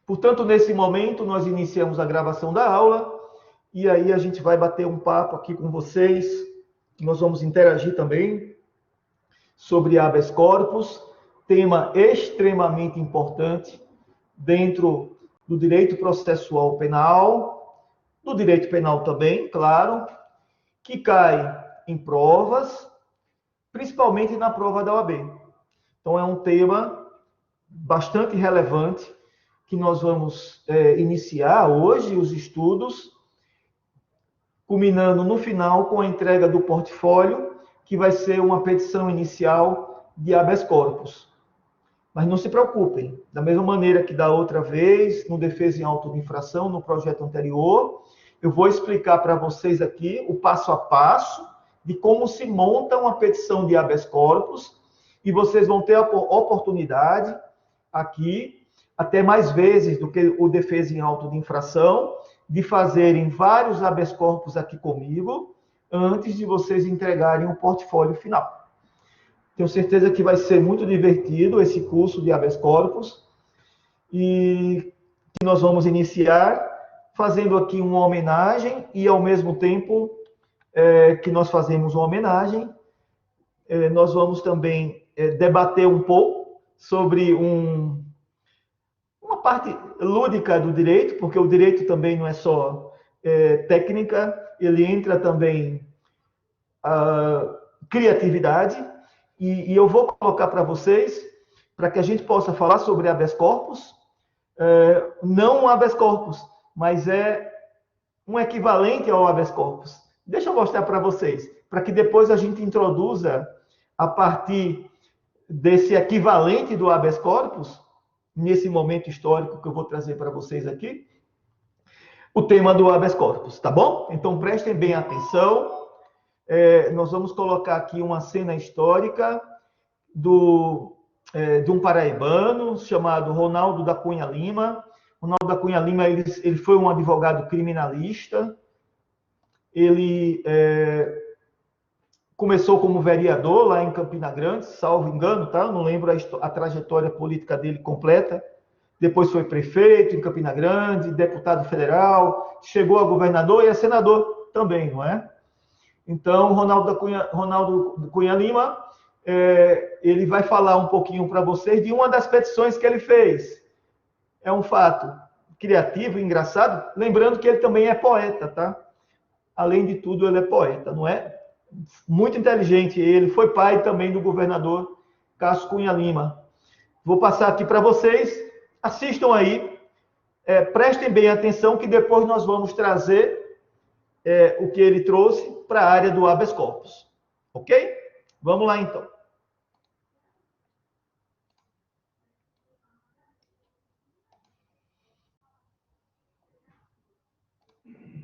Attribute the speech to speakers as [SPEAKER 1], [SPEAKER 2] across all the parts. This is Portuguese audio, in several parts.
[SPEAKER 1] Portanto, nesse momento, nós iniciamos a gravação da aula e aí a gente vai bater um papo aqui com vocês. Nós vamos interagir também sobre habeas corpus, tema extremamente importante dentro do direito processual penal, do direito penal também, claro, que cai em provas, principalmente na prova da OAB. Então, é um tema bastante relevante que nós vamos iniciar hoje os estudos, culminando no final com a entrega do portfólio, que vai ser uma petição inicial de habeas corpus. Mas não se preocupem, da mesma maneira que da outra vez, no defesa em auto de infração, no projeto anterior, eu vou explicar para vocês aqui o passo a passo de como se monta uma petição de habeas corpus, e vocês vão ter a oportunidade aqui, até mais vezes do que o defesa em auto de infração, de fazerem vários habeas corpus aqui comigo, antes de vocês entregarem o portfólio final. Tenho certeza que vai ser muito divertido esse curso de habeas corpus, e que nós vamos iniciar fazendo aqui uma homenagem, e ao mesmo tempo que nós fazemos uma homenagem, nós vamos também debater um pouco sobre uma parte lúdica do direito, porque o direito também não é só técnica, ele entra também a criatividade, e eu vou colocar para vocês, para que a gente possa falar sobre habeas corpus, não um habeas corpus, mas é um equivalente ao habeas corpus. Deixa eu mostrar para vocês, para que depois a gente introduza, a partir desse equivalente do habeas corpus, nesse momento histórico que eu vou trazer para vocês aqui, o tema do habeas corpus, tá bom? Então, prestem bem atenção. Nós vamos colocar aqui uma cena histórica de um paraibano chamado Ronaldo da Cunha Lima. Ronaldo da Cunha Lima, ele foi um advogado criminalista. Ele começou como vereador lá em Campina Grande, salvo engano, tá? Eu não lembro a trajetória política dele completa. Depois foi prefeito em Campina Grande, deputado federal, chegou a governador e a senador também, não é? Então, Ronaldo da Cunha Lima, ele vai falar um pouquinho para vocês de uma das petições que ele fez. É um fato criativo, engraçado, lembrando que ele também é poeta, tá? Além de tudo, ele é poeta, não é? Muito inteligente ele, foi pai também do governador Cássio Cunha Lima. Vou passar aqui para vocês, assistam aí, prestem bem atenção que depois nós vamos trazer o que ele trouxe para a área do habeas corpus. Ok? Vamos lá, então.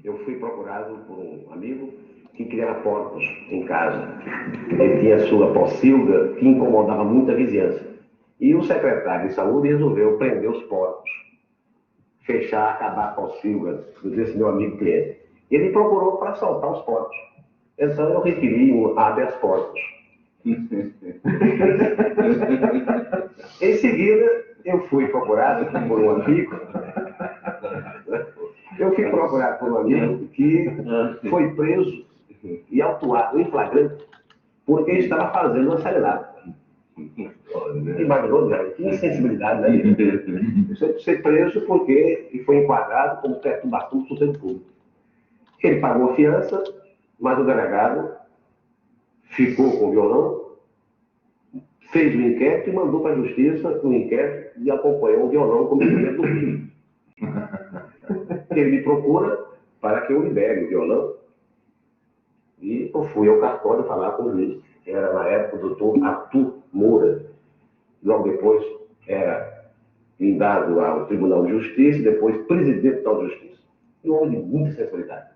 [SPEAKER 2] Eu fui procurado por um amigo que criava porcos em casa. Ele tinha a sua pocilga que incomodava muito a vizinhança. E o secretário de saúde resolveu prender os porcos, fechar, acabar a pocilga desse meu amigo cliente. Ele me procurou para soltar os porcos. Então eu requeri um habeas corpus. Em seguida, eu fui procurado por um amigo. Eu fui procurado por um amigo que foi preso e autuado em flagrante porque estava fazendo uma serenata. Imaginou, né? Que insensibilidade, né? Ele ser preso porque foi enquadrado como perturbação do sossego público. Ele pagou a fiança, mas o delegado ficou com o violão, fez o inquérito e mandou para a justiça o inquérito e acompanhou o violão como instrumento do crime. Ele me procura para que eu libere o violão. E eu fui ao cartório falar com o juiz. Era, na época, o doutor Arthur Moura. Logo depois, era lindado ao Tribunal de Justiça e depois presidente do Tribunal de Justiça. E um homem de muita sensibilidade.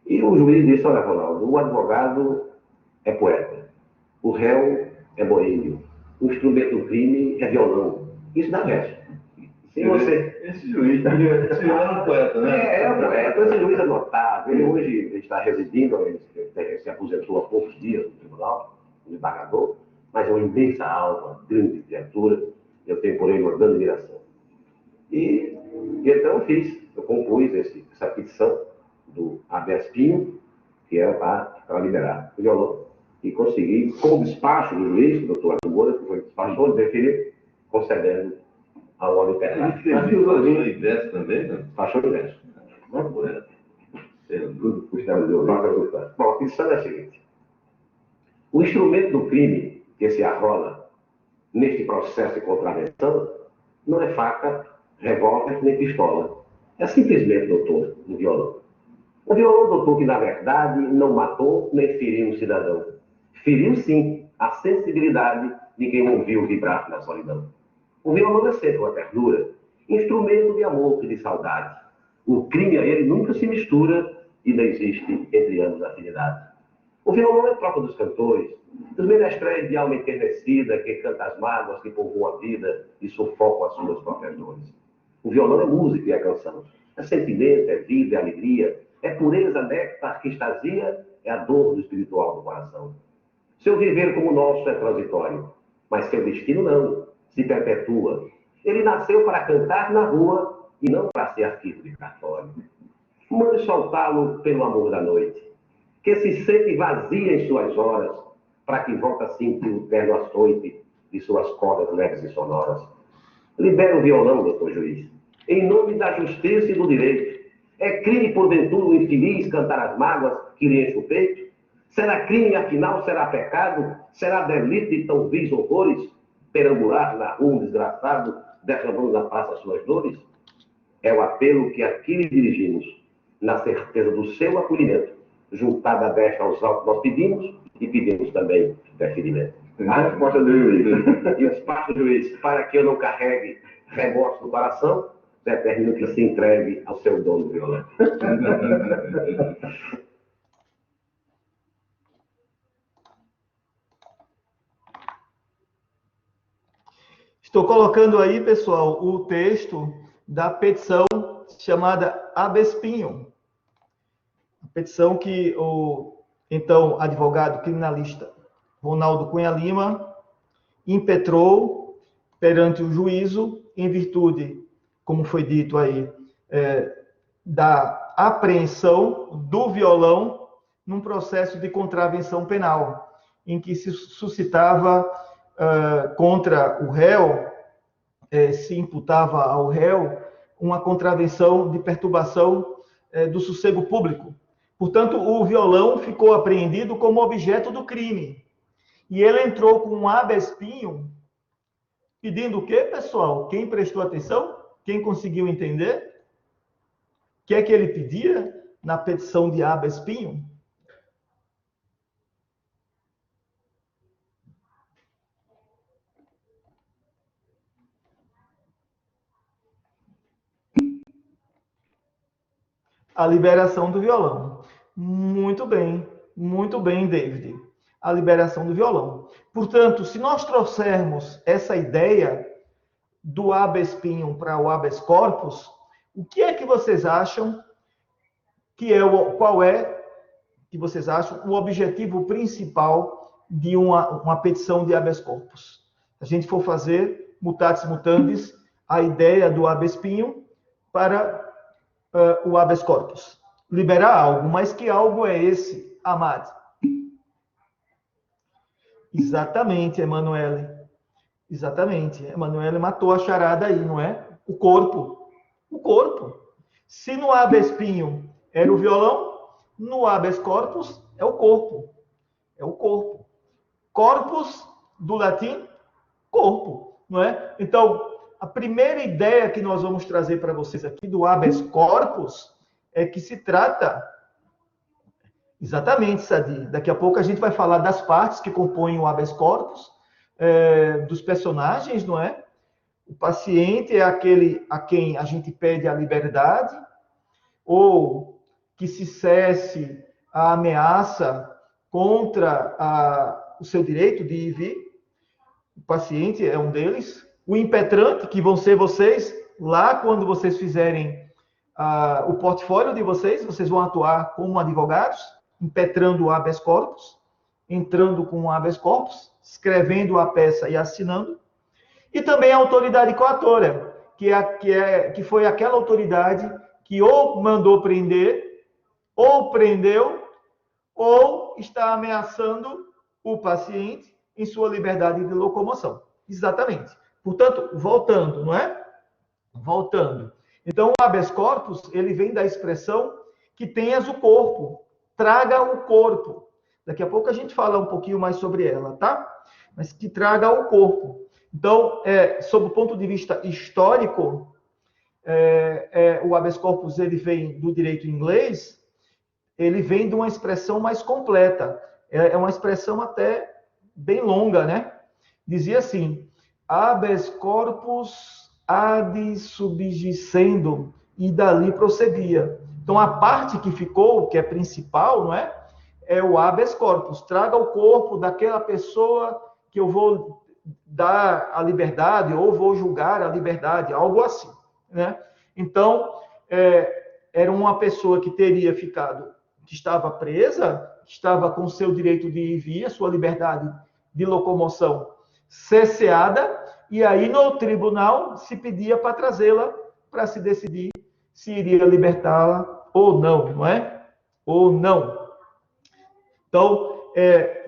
[SPEAKER 2] E o juiz disse: olha, Ronaldo, o advogado é poeta, o réu é boêmio, o instrumento do crime é violão. Isso dá verso. Se você...
[SPEAKER 3] Esse juiz era um poeta, né?
[SPEAKER 2] É um poeta. Esse juiz é notável. Ele hoje está residindo, ele se aposentou há poucos dias no tribunal, um desembargador, mas é uma imensa alma, grande criatura. Eu tenho por ele uma grande admiração. E E então eu compus essa petição do habeas pinho, que era para liberar o violão, e consegui, com o despacho do juiz, do doutor Arthur Moura, que foi despachou, deferiu, concedendo a ordem penal.
[SPEAKER 3] Mas viu o ingresso também, né?
[SPEAKER 2] Despachou o ingresso. Tudo custava de ouro. Bom, a petição é a seguinte: o instrumento do crime que se arrola neste processo de contravenção não é faca, revólver nem pistola. É simplesmente, doutor, um violão. Um violão, doutor, que na verdade não matou nem feriu um cidadão. Feriu, sim, a sensibilidade de quem ouviu vibrar na solidão. O violão é sempre uma ternura, instrumento de amor e de saudade. O crime a ele nunca se mistura e não existe entre ambos afinidade. O violão é troca dos cantores, dos menestréis de alma enternecida que canta as mágoas que povoam a vida e sufocam as suas próprias dores. O violão é música e é canção. É sentimento, é vida, é alegria, é pureza, néctar que extasia, é a dor do espiritual do coração. Seu viver como o nosso é transitório, mas seu destino não, se perpetua. Ele nasceu para cantar na rua e não para ser arquivo de cartório. Mande soltá-lo pelo amor da noite, que se sente vazia em suas horas, para que volte a sentir o terno açoite de suas cordas leves e sonoras. Libere o violão, doutor juiz, em nome da justiça e do direito. É crime, porventura, o infeliz cantar as mágoas que lhe enchem o peito? Será crime, afinal, será pecado? Será delito e tão vis horrores? Perambular na rua um desgraçado, derramando na praça suas dores? É o apelo que aqui lhe dirigimos, na certeza do seu acolhimento. Juntada desta aos autos nós pedimos e pedimos também deferimento. A resposta do juiz. E o despacho do juiz, para que eu não carregue remorso no coração, determino que se entregue ao seu dono violento.
[SPEAKER 1] Estou colocando aí, pessoal, o texto da petição chamada habeas pinho. A petição que o, então, advogado criminalista Ronaldo Cunha Lima impetrou perante o juízo em virtude, como foi dito aí, da apreensão do violão num processo de contravenção penal, em que se suscitava contra o réu, se imputava ao réu uma contravenção de perturbação do sossego público. Portanto, o violão ficou apreendido como objeto do crime. E ele entrou com um habeas pinho, pedindo o quê, pessoal? Quem prestou atenção? Quem conseguiu entender? O que é que ele pedia na petição de habeas pinho? A liberação do violão. Muito bem, David. A liberação do violão. Portanto, se nós trouxermos essa ideia do habeas pinho para o habeas corpus, o que é que vocês acham qual é que vocês acham o objetivo principal de uma petição de habeas corpus? Se a gente for fazer mutatis mutandis a ideia do habeas pinho para o habeas corpus. Liberar algo, mas que algo é esse, Amado? Exatamente, Emanuele. Exatamente. Emanuele matou a charada aí, não é? O corpo. O corpo. Se no habeas pinho era o violão, no habeas corpus é o corpo. É o corpo. Corpus, do latim, corpo, não é? Então, a primeira ideia que nós vamos trazer para vocês aqui do habeas corpus é que se trata... Exatamente, Sadi. Daqui a pouco a gente vai falar das partes que compõem o habeas corpus, dos personagens, não é? O paciente é aquele a quem a gente pede a liberdade, ou que se cesse a ameaça contra o seu direito de ir e vir. O paciente é um deles. O impetrante, que vão ser vocês, lá quando vocês fizerem o portfólio de vocês vão atuar como advogados, impetrando o habeas corpus, entrando com o habeas corpus, escrevendo a peça e assinando. E também a autoridade coatora, que foi aquela autoridade que ou mandou prender, ou prendeu, ou está ameaçando o paciente em sua liberdade de locomoção. Exatamente. Portanto, voltando, não é? Voltando. Então, o habeas corpus, ele vem da expressão que tenhas o corpo, traga o corpo. Daqui a pouco a gente fala um pouquinho mais sobre ela, tá? Mas que traga o corpo. Então, sob o ponto de vista histórico, o habeas corpus ele vem do direito inglês, ele vem de uma expressão mais completa. É uma expressão até bem longa, né? Dizia assim, habeas corpus ad subjicendo, e dali prosseguia. Então, a parte que ficou, que é principal, não é? É o habeas corpus. Traga o corpo daquela pessoa que eu vou dar a liberdade, ou vou julgar a liberdade, algo assim, né? Então, era uma pessoa que teria ficado, que estava presa, estava com seu direito de ir e vir, a sua liberdade de locomoção cesseada, e aí no tribunal se pedia para trazê-la para se decidir se iria libertá-la ou não é? Ou não. Então,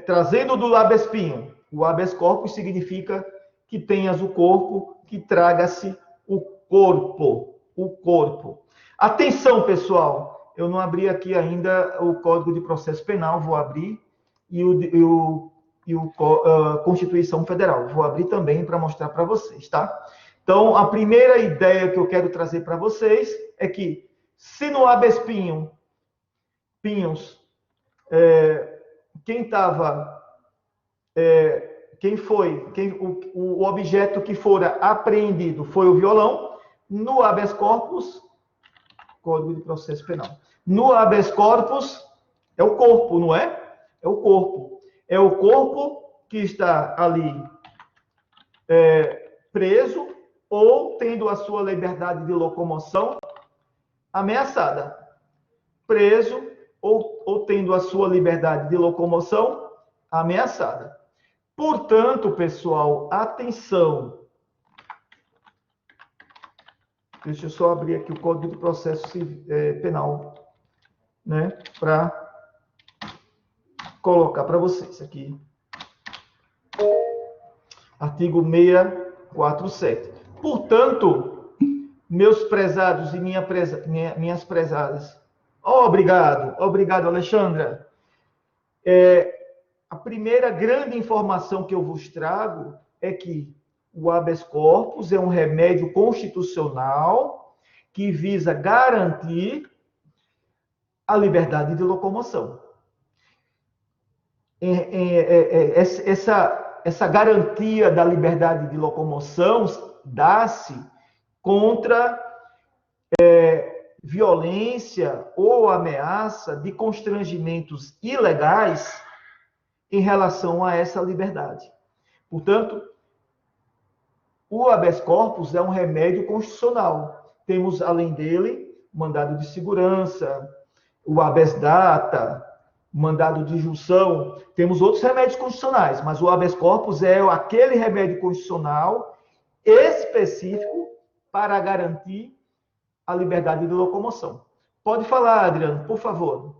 [SPEAKER 1] trazendo do habeas pinho, o habeas corpus significa que tenhas o corpo, que traga-se o corpo. O corpo. Atenção, pessoal, eu não abri aqui ainda o Código de Processo Penal, vou abrir, e a Constituição Federal. Vou abrir também para mostrar para vocês, tá? Então, a primeira ideia que eu quero trazer para vocês é que, se no habeas pinhos, o objeto que fora apreendido foi o violão, no habeas corpus, Código de Processo Penal, no habeas corpus é o corpo, não é? É o corpo. É o corpo que está ali preso ou tendo a sua liberdade de locomoção ameaçada. Preso ou tendo a sua liberdade de locomoção ameaçada. Portanto, pessoal, atenção. Deixa eu só abrir aqui o Código de Processo Penal, né, para colocar para vocês aqui. Artigo 647. Portanto, meus prezados e minhas prezadas, obrigado, Alexandra. A primeira grande informação que eu vos trago é que o habeas corpus é um remédio constitucional que visa garantir a liberdade de locomoção. Essa garantia da liberdade de locomoção dá-se contra violência ou ameaça de constrangimentos ilegais em relação a essa liberdade. Portanto, o habeas corpus é um remédio constitucional. Temos, além dele, mandado de segurança, o habeas data, mandado de junção. Temos outros remédios constitucionais, mas o habeas corpus é aquele remédio constitucional específico para garantir a liberdade de locomoção. Pode falar, Adriano, por favor.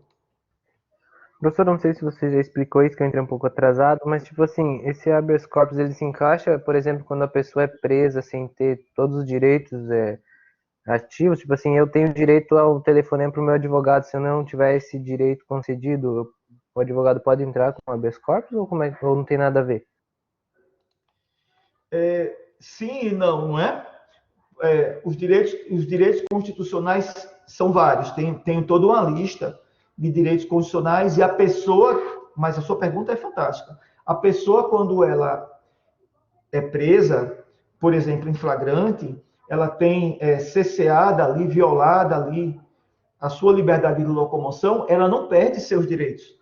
[SPEAKER 4] Professor, não sei se você já explicou isso, que eu entrei um pouco atrasado, mas, tipo assim, esse habeas corpus, ele se encaixa, por exemplo, quando a pessoa é presa sem ter todos os direitos ativos, tipo assim, eu tenho direito ao telefonema para o meu advogado, se eu não tiver esse direito concedido, o advogado pode entrar com habeas corpus ou não tem nada a ver?
[SPEAKER 1] Sim e não, não é? Os direitos constitucionais são vários, tem toda uma lista de direitos constitucionais, e a pessoa, mas a sua pergunta é fantástica, a pessoa, quando ela é presa, por exemplo, em flagrante, ela tem cesseada ali, violada ali a sua liberdade de locomoção, ela não perde seus direitos.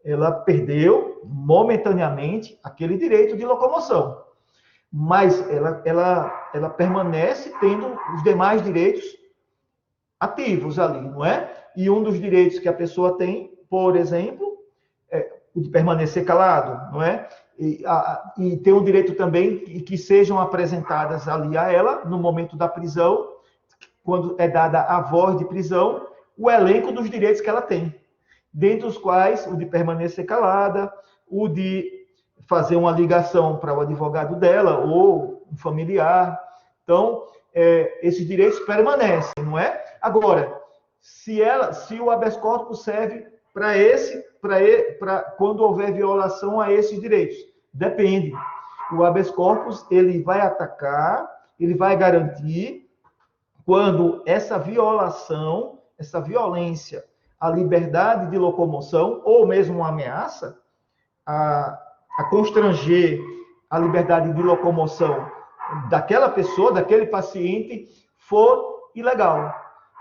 [SPEAKER 1] Ela perdeu momentaneamente aquele direito de locomoção, mas ela permanece tendo os demais direitos ativos ali, não é? E um dos direitos que a pessoa tem, por exemplo, o de permanecer calado, não é? E tem o direito também que sejam apresentadas ali a ela, no momento da prisão, quando é dada a voz de prisão, o elenco dos direitos que ela tem, dentre os quais o de permanecer calada, o de fazer uma ligação para o advogado dela ou um familiar. Então, esses direitos permanecem, não é? Agora, se o habeas corpus serve para quando houver violação a esses direitos, depende. O habeas corpus ele vai atacar, ele vai garantir quando essa violação, essa violência à liberdade de locomoção ou mesmo uma ameaça a constranger a liberdade de locomoção daquela pessoa, daquele paciente, for ilegal.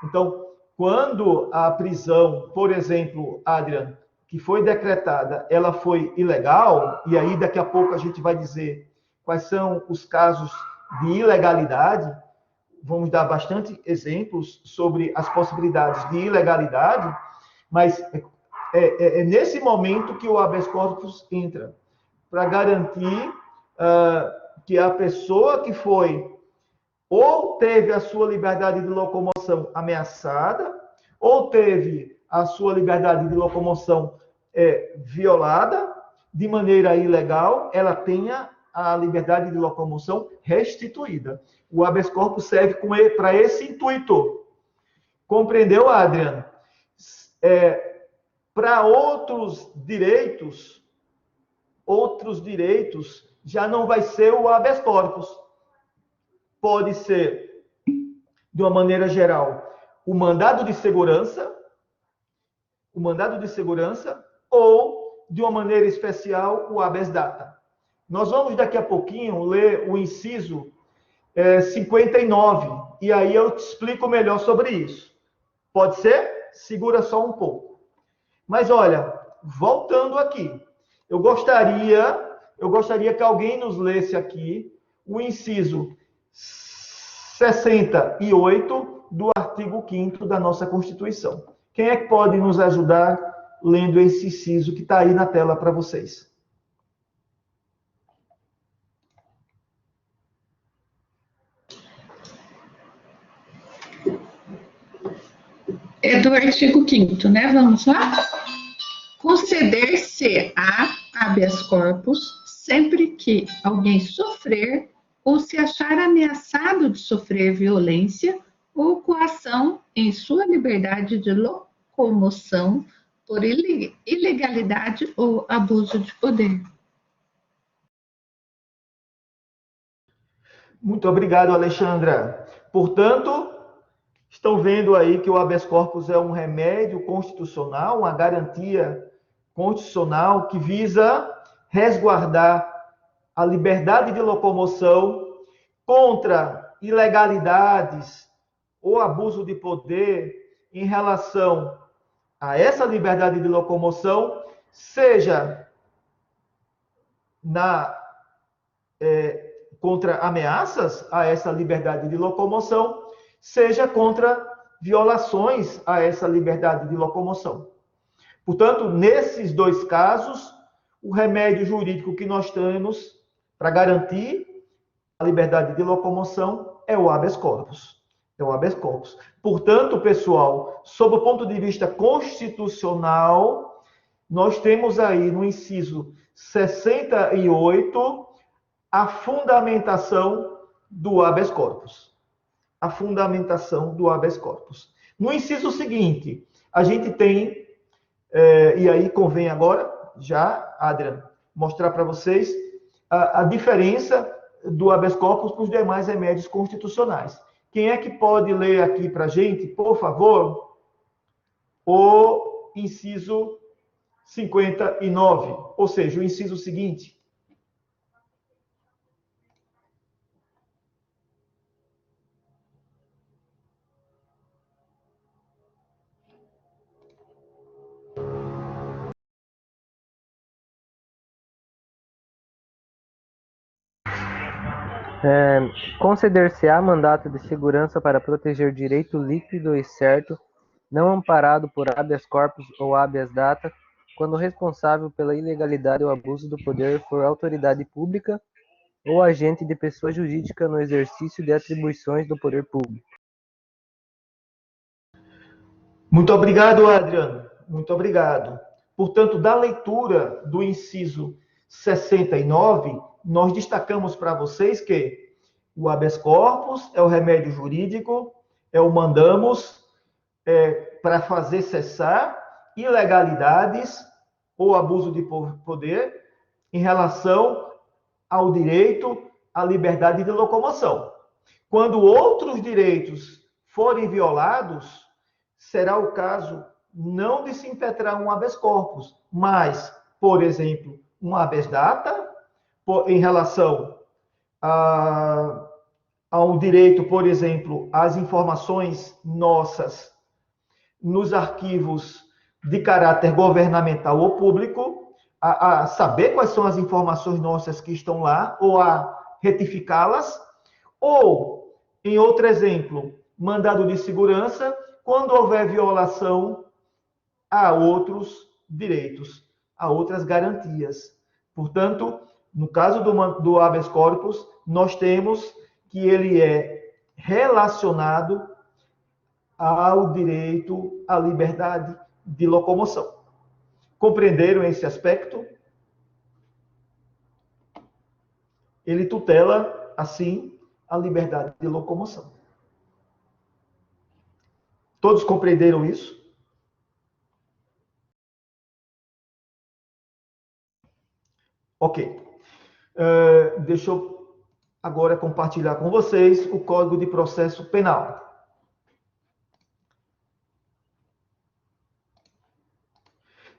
[SPEAKER 1] Então, quando a prisão, por exemplo, Adrian, que foi decretada, ela foi ilegal, e aí daqui a pouco a gente vai dizer quais são os casos de ilegalidade, vamos dar bastante exemplos sobre as possibilidades de ilegalidade, mas é nesse momento que o habeas corpus entra, para garantir que a pessoa que foi ou teve a sua liberdade de locomoção ameaçada, ou teve a sua liberdade de locomoção violada de maneira ilegal, ela tenha a liberdade de locomoção restituída. O habeas corpus serve para esse intuito. Compreendeu, Adriano? Para outros direitos já não vai ser o habeas corpus. Pode ser, de uma maneira geral, o mandado de segurança, ou, de uma maneira especial, o habeas data. Nós vamos, daqui a pouquinho, ler o inciso 59, e aí eu te explico melhor sobre isso. Pode ser? Segura só um pouco. Mas, olha, voltando aqui, eu gostaria que alguém nos lesse aqui o inciso 68 do artigo 5º da nossa Constituição. Quem é que pode nos ajudar lendo esse inciso que está aí na tela para vocês?
[SPEAKER 5] É do artigo 5º, né? Vamos lá? Conceder-se-á habeas corpus sempre que alguém sofrer ou se achar ameaçado de sofrer violência ou coação em sua liberdade de locomoção por ilegalidade ou abuso de poder.
[SPEAKER 1] Muito obrigado, Alexandra. Portanto, estão vendo aí que o habeas corpus é um remédio constitucional, uma garantia constitucional que visa resguardar a liberdade de locomoção contra ilegalidades ou abuso de poder em relação a essa liberdade de locomoção, seja contra ameaças a essa liberdade de locomoção, seja contra violações a essa liberdade de locomoção. Portanto, nesses dois casos, o remédio jurídico que nós temos para garantir a liberdade de locomoção é o habeas corpus. É o habeas corpus. Portanto, pessoal, sob o ponto de vista constitucional, nós temos aí no inciso 68 a fundamentação do habeas corpus. A fundamentação do habeas corpus. No inciso seguinte, a gente tem, e aí convém agora, já, Adriano, mostrar para vocês a diferença do habeas corpus para os demais remédios constitucionais. Quem é que pode ler aqui para a gente, por favor, o inciso 59, ou seja, o inciso seguinte?
[SPEAKER 4] Conceder-se-á mandato de segurança para proteger direito líquido e certo, não amparado por habeas corpus ou habeas data, quando o responsável pela ilegalidade ou abuso do poder for autoridade pública ou agente de pessoa jurídica no exercício de atribuições do poder público.
[SPEAKER 1] Muito obrigado, Adriano. Muito obrigado. Portanto, da leitura do inciso 69, nós destacamos para vocês que o habeas corpus é o remédio jurídico, é o mandamos para fazer cessar ilegalidades ou abuso de poder em relação ao direito à liberdade de locomoção. Quando outros direitos forem violados, será o caso não de se impetrar um habeas corpus, mas, por exemplo, um habeas data, em relação ao direito, por exemplo, às informações nossas nos arquivos de caráter governamental ou público, a saber quais são as informações nossas que estão lá, ou a retificá-las, ou, em outro exemplo, mandado de segurança, quando houver violação a outros direitos, a outras garantias. Portanto, no caso do habeas corpus, nós temos que ele é relacionado ao direito à liberdade de locomoção. Compreenderam esse aspecto? Ele tutela, assim, a liberdade de locomoção. Todos compreenderam isso? Ok. Deixa eu agora compartilhar com vocês o Código de Processo Penal.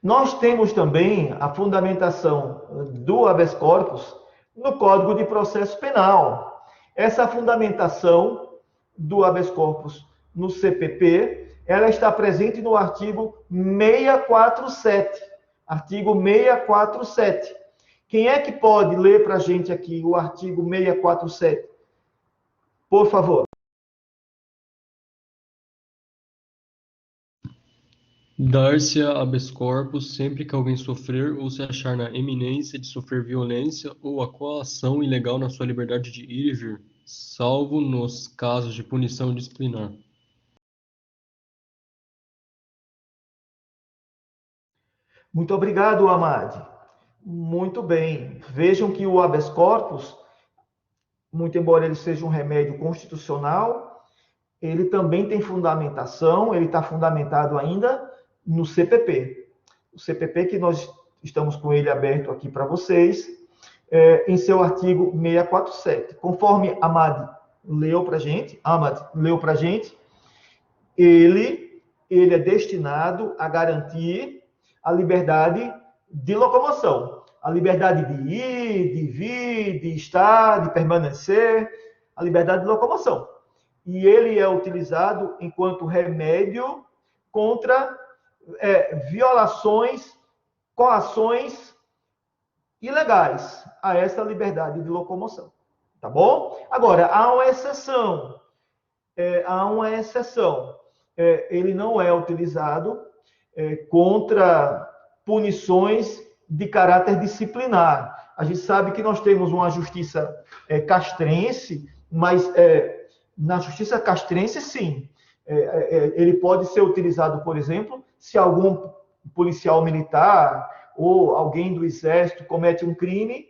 [SPEAKER 1] Nós temos também a fundamentação do habeas corpus no Código de Processo Penal. Essa fundamentação do habeas corpus no CPP, ela está presente no artigo 647. Artigo 647. Quem é que pode ler para a gente aqui o artigo 647? Por favor.
[SPEAKER 6] Dar-se-á habeas corpus sempre que alguém sofrer ou se achar na eminência de sofrer violência ou a coação ilegal na sua liberdade de ir e vir, salvo nos casos de punição disciplinar.
[SPEAKER 1] Muito obrigado, Amade. Muito bem. Vejam que o habeas corpus, muito embora ele seja um remédio constitucional, ele também tem fundamentação, ele está fundamentado ainda no CPP. O CPP que nós estamos com ele aberto aqui para vocês, em seu artigo 647. Conforme Amade leu para a gente, ele é destinado a garantir a liberdade de locomoção, a liberdade de ir, de vir, de estar, de permanecer, a liberdade de locomoção. E ele é utilizado enquanto remédio contra violações, coações ilegais a essa liberdade de locomoção. Tá bom? Agora, há uma exceção. Ele não é utilizado contra punições de caráter disciplinar. A gente sabe que nós temos uma justiça castrense, mas na justiça castrense, sim. Ele pode ser utilizado, por exemplo, se algum policial militar ou alguém do exército comete um crime,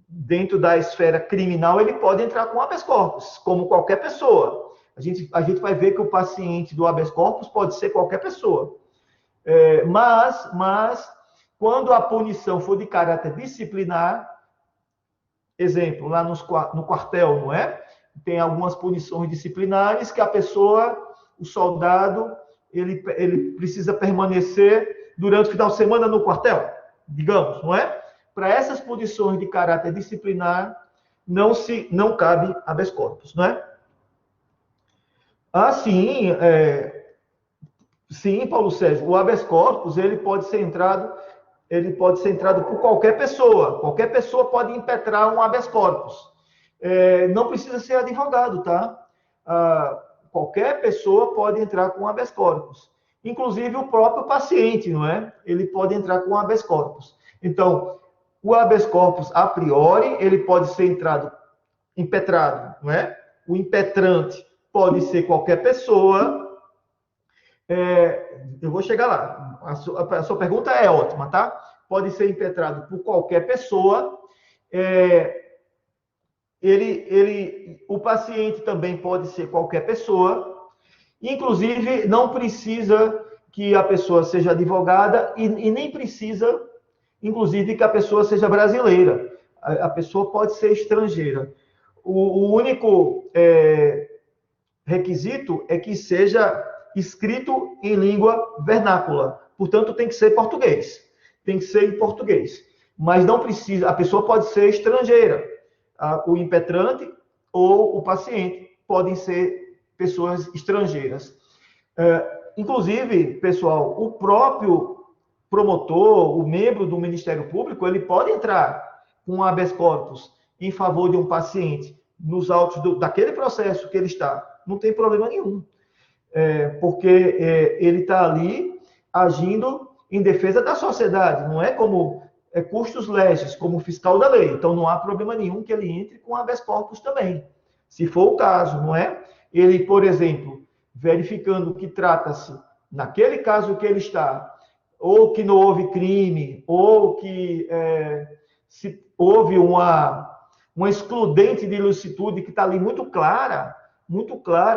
[SPEAKER 1] dentro da esfera criminal, ele pode entrar com habeas corpus, como qualquer pessoa. A gente vai ver que o paciente do habeas corpus pode ser qualquer pessoa. Mas, quando a punição for de caráter disciplinar, exemplo, lá no quartel, não é? Tem algumas punições disciplinares que a pessoa, o soldado, ele precisa permanecer durante o final de semana no quartel, digamos, não é? Para essas punições de caráter disciplinar, não cabe habeas corpus, não é? Sim, Paulo Sérgio, o habeas corpus, ele pode ser entrado por qualquer pessoa. Qualquer pessoa pode impetrar um habeas corpus. Não precisa ser advogado, tá? Qualquer pessoa pode entrar com habeas corpus. inclusive o próprio paciente, não é? Ele pode entrar com habeas corpus. Então, o habeas corpus, a priori, ele pode ser impetrado, não é? O impetrante pode ser qualquer pessoa. Eu vou chegar lá. A sua pergunta é ótima, tá? Pode ser impetrado por qualquer pessoa. O paciente também pode ser qualquer pessoa. Inclusive, não precisa que a pessoa seja advogada e nem precisa, inclusive, que a pessoa seja brasileira. A pessoa pode ser estrangeira. O único requisito é que seja escrito em língua vernácula. Portanto, tem que ser português. Tem que ser em português. Mas não precisa, a pessoa pode ser estrangeira. O impetrante ou o paciente podem ser pessoas estrangeiras. Inclusive, pessoal, o próprio promotor, o membro do Ministério Público, ele pode entrar com habeas corpus em favor de um paciente nos autos daquele processo que ele está. Não tem problema nenhum. Porque ele está ali agindo em defesa da sociedade, não é como custos legis, como fiscal da lei. Então, não há problema nenhum que ele entre com habeas corpus também. Se for o caso, não é? Ele, por exemplo, verificando que trata-se, naquele caso que ele está, ou que não houve crime, ou que se houve uma excludente de ilicitude que está ali muito clara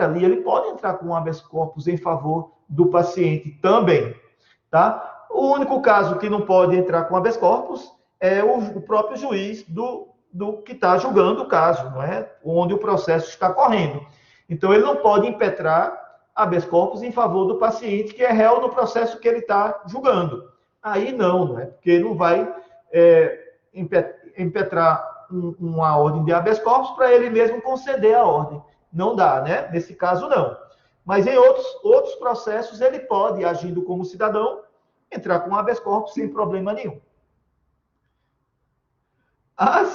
[SPEAKER 1] ali, ele pode entrar com um habeas corpus em favor do paciente também, tá? O único caso que não pode entrar com habeas corpus é o próprio juiz do que está julgando o caso, não é? Onde o processo está correndo. Então, ele não pode impetrar habeas corpus em favor do paciente que é réu no processo que ele está julgando. Aí não é? Porque ele não vai impetrar uma ordem de habeas corpus para ele mesmo conceder a ordem. Não dá, né? Nesse caso, não. Mas em outros processos, ele pode, agindo como cidadão, entrar com habeas corpus sem problema nenhum.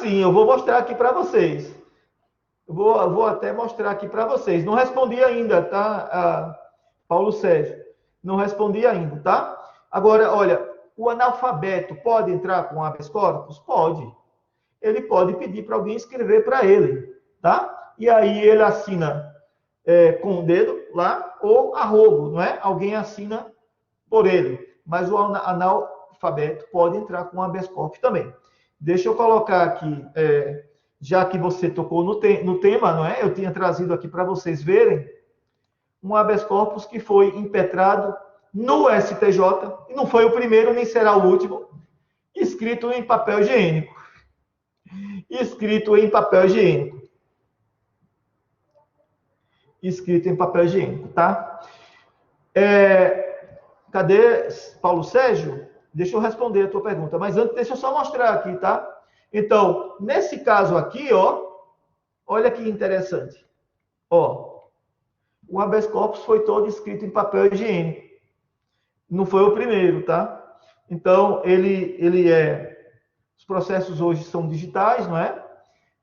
[SPEAKER 1] Sim, eu vou mostrar aqui para vocês. Vou até mostrar aqui para vocês. Não respondi ainda, tá, Paulo Sérgio? Não respondi ainda, tá? Agora, olha, o analfabeto pode entrar com habeas corpus? Pode. Ele pode pedir para alguém escrever para ele, tá? E aí ele assina com o dedo lá, ou arrobo, não é? Alguém assina por ele. Mas o analfabeto pode entrar com habeas corpus também. Deixa eu colocar aqui, já que você tocou no tema, não é? Eu tinha trazido aqui para vocês verem um habeas corpus que foi impetrado no STJ, e não foi o primeiro, nem será o último, escrito em papel higiênico. Escrito em papel higiênico. Escrito em papel higiênico, tá? Cadê Paulo Sérgio? Deixa eu responder a tua pergunta, mas antes deixa eu só mostrar aqui, tá? Então, nesse caso aqui, ó, olha que interessante. Ó, o habeas corpus foi todo escrito em papel higiênico. Não foi o primeiro, tá? Então, os processos hoje são digitais, não é?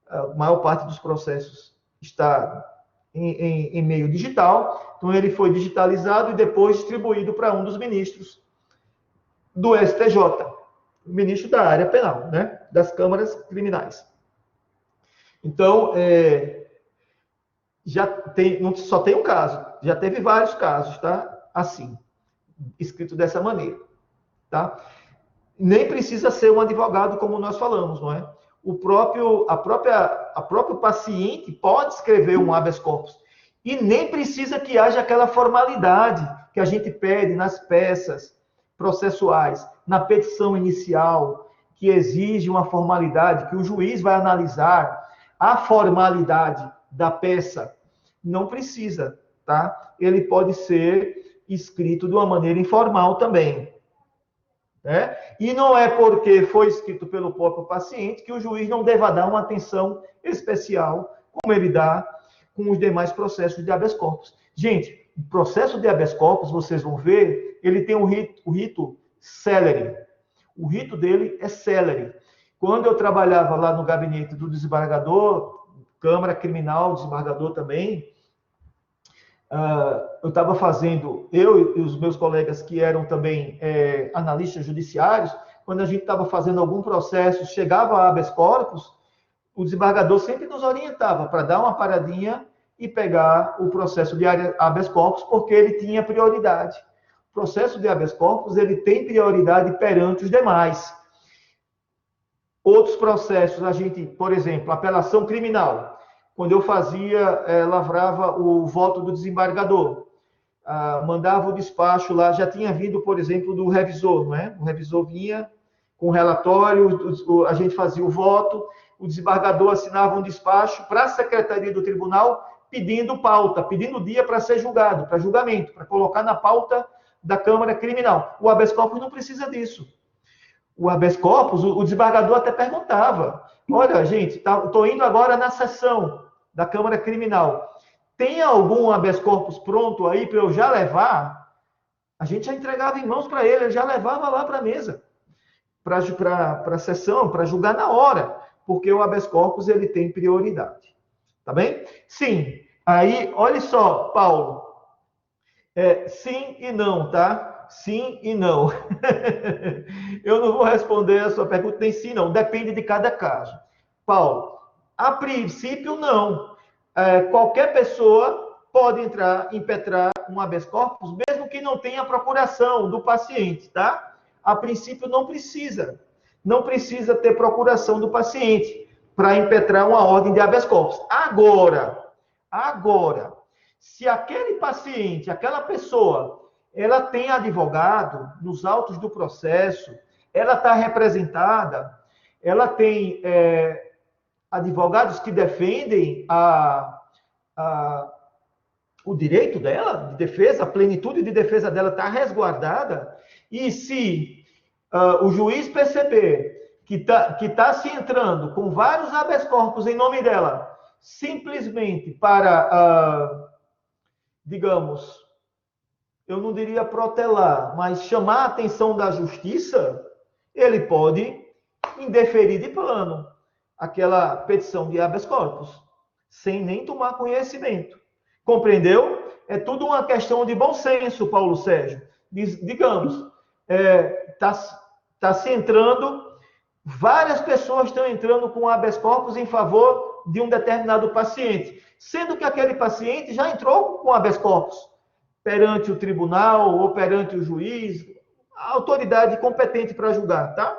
[SPEAKER 1] A maior parte dos processos está em meio digital. Então, ele foi digitalizado e depois distribuído para um dos ministros do STJ, o ministro da área penal, né? Das câmaras criminais. Então, não só tem um caso, já teve vários casos, tá? Assim, escrito dessa maneira, tá? Nem precisa ser um advogado, como nós falamos, não é? O próprio paciente pode escrever um habeas corpus. E nem precisa que haja aquela formalidade que a gente pede nas peças processuais, na petição inicial, que exige uma formalidade, que o juiz vai analisar a formalidade da peça. Não precisa, tá? Ele pode ser escrito de uma maneira informal também. Né? E não é porque foi escrito pelo próprio paciente que o juiz não deva dar uma atenção especial, como ele dá com os demais processos de habeas corpus. Gente, o processo de habeas corpus, vocês vão ver, ele tem o rito célere. O rito dele é célere. Quando eu trabalhava lá no gabinete do desembargador, Câmara Criminal, desembargador também, eu estava fazendo, eu e os meus colegas que eram também analistas judiciários, quando a gente estava fazendo algum processo, chegava a habeas corpus, o desembargador sempre nos orientava para dar uma paradinha e pegar o processo de habeas corpus, porque ele tinha prioridade. O processo de habeas corpus, ele tem prioridade perante os demais. Outros processos, a gente, por exemplo, apelação criminal. Quando eu lavrava o voto do desembargador, mandava o despacho lá, já tinha vindo, por exemplo, do revisor, não é? O revisor vinha com o relatório, a gente fazia o voto, o desembargador assinava um despacho para a secretaria do tribunal pedindo pauta, pedindo dia para ser julgado, para julgamento, para colocar na pauta da Câmara Criminal. O habeas corpus não precisa disso. O habeas corpus, o desembargador até perguntava, olha, gente, estou indo agora na sessão da Câmara Criminal. Tem algum habeas corpus pronto aí para eu já levar? A gente já entregava em mãos para ele já levava lá para a mesa, para a sessão, para julgar na hora, porque o habeas corpus ele tem prioridade. Tá bem? Sim. Aí, olha só, Paulo. Sim e não, tá? Sim e não. Eu não vou responder a sua pergunta nem sim, não. Depende de cada caso. Paulo, a princípio, não. Qualquer pessoa pode impetrar um habeas corpus, mesmo que não tenha procuração do paciente, tá? A princípio, não precisa. Não precisa ter procuração do paciente para impetrar uma ordem de habeas corpus. Agora, se aquele paciente, aquela pessoa, ela tem advogado nos autos do processo, ela está representada, ela tem advogados que defendem o direito dela de defesa, a plenitude de defesa dela está resguardada, e se o juiz perceber que tá se entrando com vários habeas corpus em nome dela, simplesmente para, digamos, eu não diria protelar, mas chamar a atenção da justiça, ele pode indeferir de plano aquela petição de habeas corpus, sem nem tomar conhecimento. Compreendeu? É tudo uma questão de bom senso, Paulo Sérgio. Digamos, tá se entrando, várias pessoas estão entrando com habeas corpus em favor de um determinado paciente, sendo que aquele paciente já entrou com habeas corpus perante o tribunal ou perante o juiz, a autoridade competente para julgar, tá?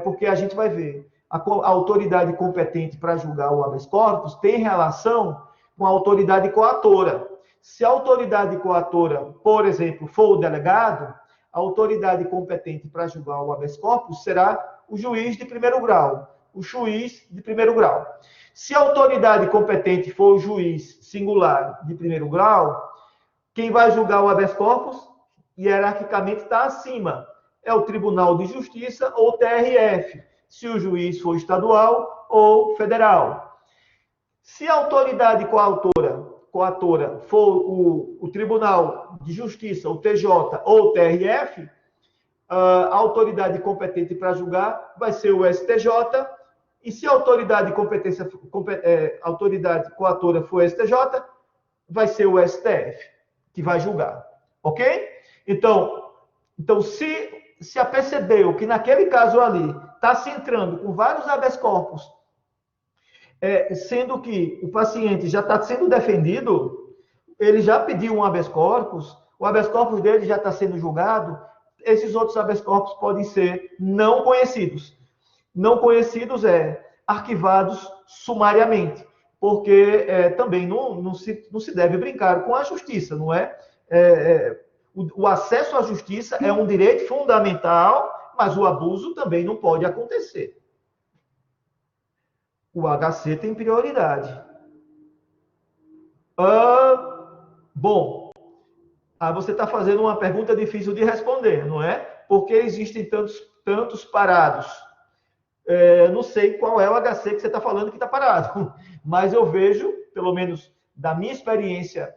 [SPEAKER 1] Porque a gente vai ver, a autoridade competente para julgar o habeas corpus tem relação com a autoridade coatora. Se a autoridade coatora, por exemplo, for o delegado, a autoridade competente para julgar o habeas corpus será o juiz de primeiro grau, o juiz de primeiro grau. Se a autoridade competente for o juiz singular de primeiro grau, quem vai julgar o habeas corpus, hierarquicamente, está acima. É o Tribunal de Justiça ou o TRF, se o juiz for estadual ou federal. Se a autoridade coatora for o Tribunal de Justiça, o TJ ou o TRF, a autoridade competente para julgar vai ser o STJ, e se a autoridade coatora for o STJ, vai ser o STF, que vai julgar. Ok? Então se apercebeu que naquele caso ali está se entrando com vários habeas corpus, sendo que o paciente já está sendo defendido, ele já pediu um habeas corpus, o habeas corpus dele já está sendo julgado, esses outros habeas corpus podem ser não conhecidos. Não conhecidos arquivados sumariamente, porque também não se deve brincar com a justiça, não é? O acesso à justiça é um direito fundamental, mas o abuso também não pode acontecer. O HC tem prioridade. Bom, você está fazendo uma pergunta difícil de responder, não é? Porque existem tantos parados. Não sei qual é o HC que você está falando que está parado, mas eu vejo, pelo menos da minha experiência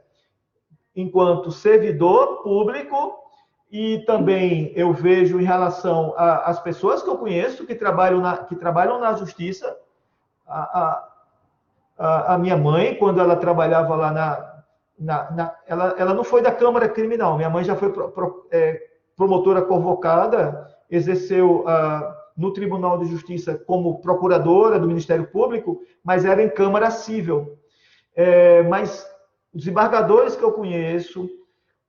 [SPEAKER 1] enquanto servidor público, e também eu vejo em relação às pessoas que eu conheço que trabalham na justiça, a minha mãe, quando ela trabalhava lá ela não foi da Câmara Criminal. Minha mãe já foi promotora convocada, exerceu no Tribunal de Justiça como procuradora do Ministério Público, mas era em Câmara Civil. Mas os embargadores que eu conheço,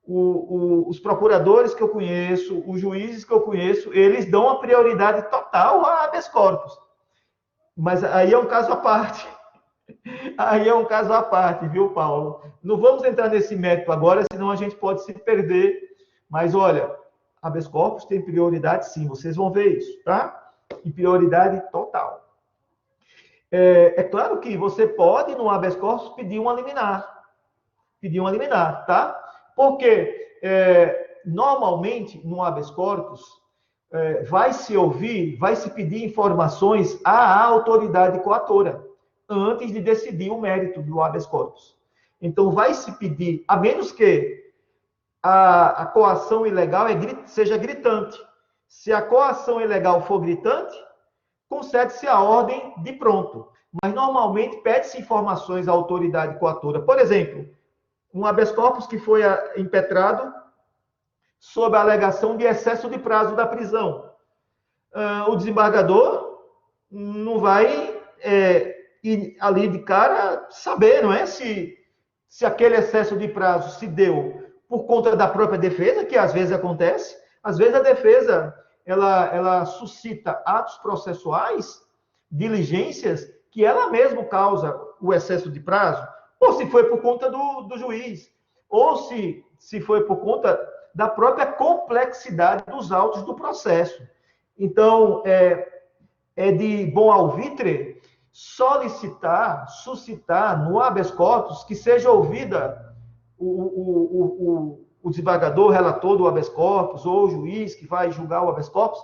[SPEAKER 1] os procuradores que eu conheço, os juízes que eu conheço, eles dão a prioridade total a habeas corpus. Mas aí é um caso à parte. Aí é um caso à parte, viu, Paulo? Não vamos entrar nesse mérito agora, senão a gente pode se perder. Mas, olha, habeas corpus tem prioridade, sim. Vocês vão ver isso, tá? E prioridade total. É claro que você pode, no habeas corpus, pedir um liminar. Pedir um liminar, tá? Porque, normalmente, no habeas corpus, vai se pedir informações à autoridade coatora, antes de decidir o mérito do habeas corpus. Então, vai se pedir, a menos que a coação ilegal seja gritante. Se a coação ilegal for gritante, concede-se a ordem de pronto. Mas, normalmente, pede-se informações à autoridade coatora. Por exemplo, um habeas corpus que foi impetrado sob a alegação de excesso de prazo da prisão. O desembargador não vai ir ali de cara saber, não é? Se aquele excesso de prazo se deu por conta da própria defesa, que às vezes acontece. Às vezes a defesa ela suscita atos processuais, diligências, que ela mesma causa o excesso de prazo, ou se foi por conta do juiz, ou se foi por conta da própria complexidade dos autos do processo. Então, é de bom alvitre suscitar no habeas corpus que seja ouvida o desembargador, relator do habeas corpus, ou o juiz que vai julgar o habeas corpus,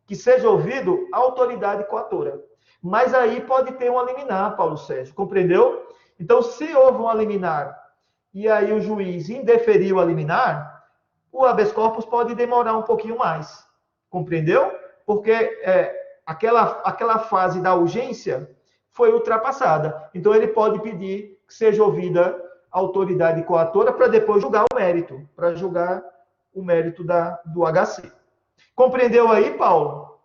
[SPEAKER 1] que seja ouvido a autoridade coatora. Mas aí pode ter uma liminar, Paulo Sérgio, compreendeu? Então, se houve uma liminar e aí o juiz indeferiu a liminar, o habeas corpus pode demorar um pouquinho mais, compreendeu? Porque aquela fase da urgência foi ultrapassada. Então, ele pode pedir que seja ouvida a autoridade coatora para depois julgar o mérito, do HC. Compreendeu aí, Paulo?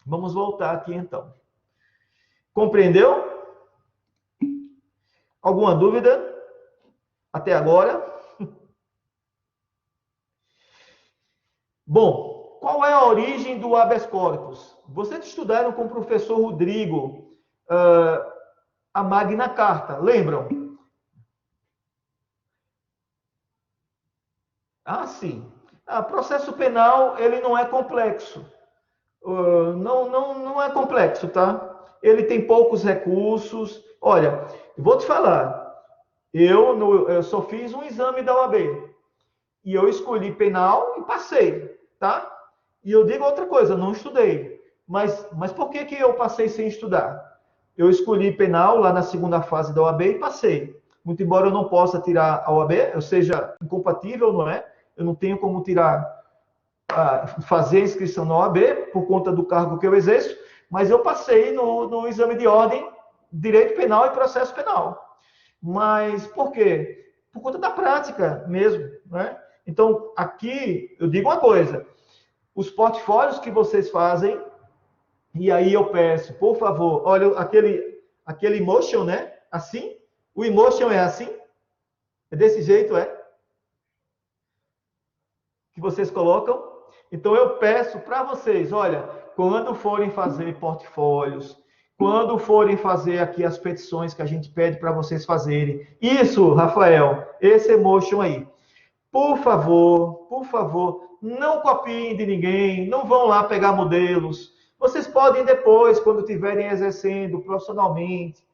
[SPEAKER 1] Vamos voltar aqui, então. Compreendeu? Alguma dúvida? Até agora? Bom, qual é a origem do habeas corpus? Vocês estudaram com o professor Rodrigo a Magna Carta, lembram? Ah, sim. Processo penal, ele não é complexo. Não é complexo, tá? Ele tem poucos recursos. Olha, vou te falar. Eu só fiz um exame da OAB. E eu escolhi penal e passei, tá? E eu digo outra coisa, não estudei. Mas por que eu passei sem estudar? Eu escolhi penal lá na segunda fase da OAB e passei. Muito embora eu não possa tirar a OAB, eu seja incompatível, não é? Eu não tenho como fazer a inscrição na OAB por conta do cargo que eu exerço, mas eu passei no exame de ordem, direito penal e processo penal. Mas por quê? Por conta da prática mesmo, né? Então, aqui, eu digo uma coisa, os portfólios que vocês fazem, e aí eu peço, por favor, olha, aquele emotion, né? Assim, o emotion é assim, é desse jeito, que vocês colocam. Então, eu peço para vocês, olha, quando forem fazer portfólios, quando forem fazer aqui as petições que a gente pede para vocês fazerem, isso, Rafael, esse emotion aí, por favor, não copiem de ninguém, não vão lá pegar modelos. Vocês podem depois, quando estiverem exercendo profissionalmente,